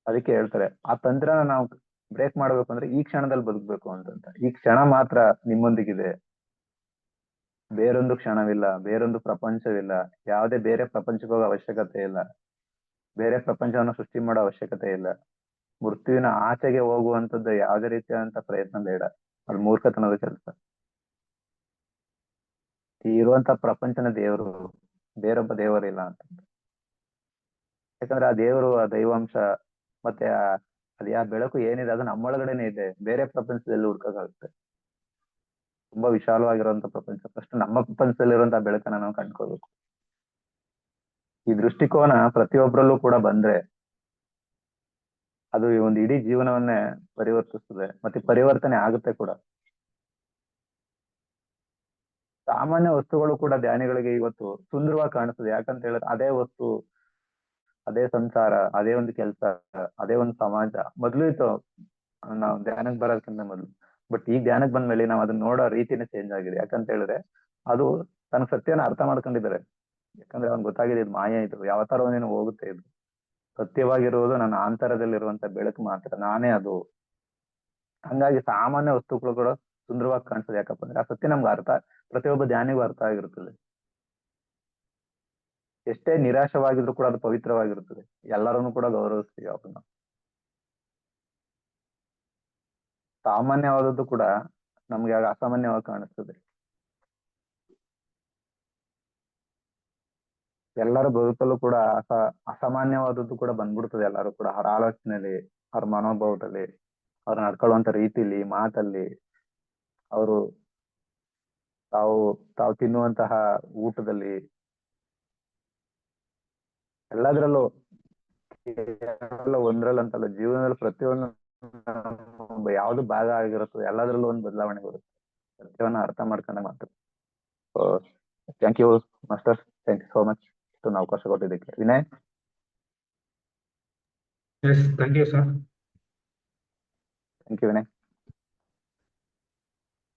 ಅದಕ್ಕೆ ಹೇಳ್ತಾರೆ ಆ ತಂತ್ರನ ನಾವು ಬ್ರೇಕ್ ಮಾಡ್ಬೇಕು ಅಂದ್ರೆ ಈ ಕ್ಷಣದಲ್ಲಿ ಬದುಕ್ಬೇಕು ಅಂತಂತ. ಈ ಕ್ಷಣ ಮಾತ್ರ ನಿಮ್ಮೊಂದಿಗಿದೆ, ಬೇರೊಂದು ಕ್ಷಣವಿಲ್ಲ, ಬೇರೊಂದು ಪ್ರಪಂಚವಿಲ್ಲ, ಯಾವುದೇ ಬೇರೆ ಪ್ರಪಂಚಕ್ಕೆ ಹೋಗೋ ಅವಶ್ಯಕತೆ ಇಲ್ಲ, ಬೇರೆ ಪ್ರಪಂಚವನ್ನು ಸೃಷ್ಟಿ ಮಾಡೋ ಅವಶ್ಯಕತೆ ಇಲ್ಲ. ಮೃತ್ಯುವಿನ ಆಚೆಗೆ ಹೋಗುವಂತದ್ದು ಯಾವುದೇ ರೀತಿಯಾದಂತ ಪ್ರಯತ್ನ ಬೇಡ, ಅದು ಮೂರ್ಖತನದ ಕೆಲಸ. ಈ ಇರುವಂತ ಪ್ರಪಂಚನ ದೇವರು, ಬೇರೊಬ್ಬ ದೇವರಿಲ್ಲ ಅಂತ. ಯಾಕಂದ್ರೆ ಆ ದೇವರು, ಆ ದೈವಾಂಶ, ಮತ್ತೆ ಅದ್ ಯಾವ ಬೆಳಕು ಏನಿದೆ ಅದು ನಮ್ಮೊಳಗಡೆನೆ ಇದೆ, ಬೇರೆ ಪ್ರಪಂಚದಲ್ಲಿ ಹುಡ್ಕೋಕ್ಕಾಗುತ್ತೆ. ತುಂಬಾ ವಿಶಾಲವಾಗಿರುವಂತ ಪ್ರಪಂಚ. ಫಸ್ಟ್ ನಮ್ಮ ಪ್ರಪಂಚದಲ್ಲಿರುವಂತಹ ಬೆಳಕನ್ನ ನಾವು ಕಂಡ್ಕೋಬೇಕು. ಈ ದೃಷ್ಟಿಕೋನ ಪ್ರತಿಯೊಬ್ಬರಲ್ಲೂ ಕೂಡ ಬಂದ್ರೆ ಅದು ಈ ಒಂದು ಇಡೀ ಜೀವನವನ್ನೇ ಪರಿವರ್ತಿಸ್ತದೆ, ಮತ್ತೆ ಪರಿವರ್ತನೆ ಆಗುತ್ತೆ ಕೂಡ. ಸಾಮಾನ್ಯ ವಸ್ತುಗಳು ಕೂಡ ಧ್ಯಾನಿಗಳಿಗೆ ಇವತ್ತು ಸುಂದರವಾಗಿ ಕಾಣಿಸ್ತದೆ. ಯಾಕಂತ ಹೇಳಿದ್ರೆ ಅದೇ ವಸ್ತು, ಅದೇ ಸಂಸಾರ, ಅದೇ ಒಂದು ಕೆಲಸ, ಅದೇ ಒಂದು ಸಮಾಜ ಮೊದ್ಲು ಇತ್ತು ನಾವು ಧ್ಯಾನಕ್ಕೆ ಬರೋದಕ್ಕಿಂತ ಮೊದಲು. ಬಟ್ ಈಗ ಧ್ಯಾನಕ್ಕೆ ಬಂದ್ಮೇಲೆ ನಾವು ಅದನ್ನ ನೋಡೋ ರೀತಿನೇ ಚೇಂಜ್ ಆಗಿದೆ. ಯಾಕಂತ ಹೇಳಿದ್ರೆ ಅದು ತನ್ನ ಸತ್ಯನ ಅರ್ಥ ಮಾಡ್ಕೊಂಡಿದ್ದಾರೆ. ಯಾಕಂದ್ರೆ ಅವ್ನ್ ಗೊತ್ತಾಗಿದೆ ಇದು ಮಾಯ, ಇದು ಯಾವ ತರ ಒಂದೇನು ಹೋಗುತ್ತೆ, ಇದು ಸತ್ಯವಾಗಿರುವುದು ನನ್ನ ಆಂತರದಲ್ಲಿರುವಂತ ಬೆಳಕು ಮಾತ್ರ, ನಾನೇ ಅದು. ಹಂಗಾಗಿ ಸಾಮಾನ್ಯ ವಸ್ತುಗಳು ಕೂಡ ಸುಂದರವಾಗಿ ಕಾಣಿಸ್ತದೆ. ಯಾಕಪ್ಪ ಅಂದ್ರೆ ಆ ಸತ್ಯ ನಮ್ಗೆ ಅರ್ಥ, ಪ್ರತಿಯೊಬ್ಬ ಧ್ಯಾನಿಗೂ ಅರ್ಥ ಆಗಿರುತ್ತದೆ. ಎಷ್ಟೇ ನಿರಾಶವಾಗಿದ್ರು ಕೂಡ ಅದು ಪವಿತ್ರವಾಗಿರುತ್ತದೆ. ಎಲ್ಲರನ್ನು ಕೂಡ ಗೌರವಿಸ್ತೀವಿ ಅವನ್ನ. ಸಾಮಾನ್ಯವಾದದ್ದು ಕೂಡ ನಮ್ಗೆ ಆಗ ಅಸಾಮಾನ್ಯವಾಗಿ ಕಾಣಿಸ್ತದೆ. ಎಲ್ಲರ ಬದುಕಲ್ಲೂ ಕೂಡ ಅಸಾಮಾನ್ಯವಾದದ್ದು ಕೂಡ ಬಂದ್ಬಿಡ್ತದೆ. ಎಲ್ಲರೂ ಕೂಡ ಅವ್ರ ಆಲೋಚನೆಯಲ್ಲಿ, ಅವ್ರ ಮನೋಭಾವದಲ್ಲಿ, ಅವ್ರ ನಡ್ಕೊಳ್ಳುವಂತ ರೀತಿಲಿ, ಮಾತಲ್ಲಿ, ಅವರು ತಾವು ತಾವು ತಿನ್ನುವಂತಹ ಊಟದಲ್ಲಿ, ಎಲ್ಲದ್ರಲ್ಲೂ, ಒಂದ್ರಲ್ಲಂತಲ್ಲ, ಜೀವನದಲ್ಲಿ ಪ್ರತಿಯೊಂದು ಯಾವ್ದು ಭಾಗ ಆಗಿರುತ್ತದೆ ಎಲ್ಲದ್ರಲ್ಲೂ ಒಂದು ಬದಲಾವಣೆ ಬರುತ್ತೆ. ಸತ್ಯವನ್ನ ಅರ್ಥ ಮಾಡ್ಕೊಂಡ ಮಾತ್ರ. Thank you master, thank you so much ಇಷ್ಟೊಂದು ಅವಕಾಶ ಕೊಟ್ಟಿದ್ದಕ್ಕೆ. Vinay. Yes, thank you, sir. Thank you Vinay.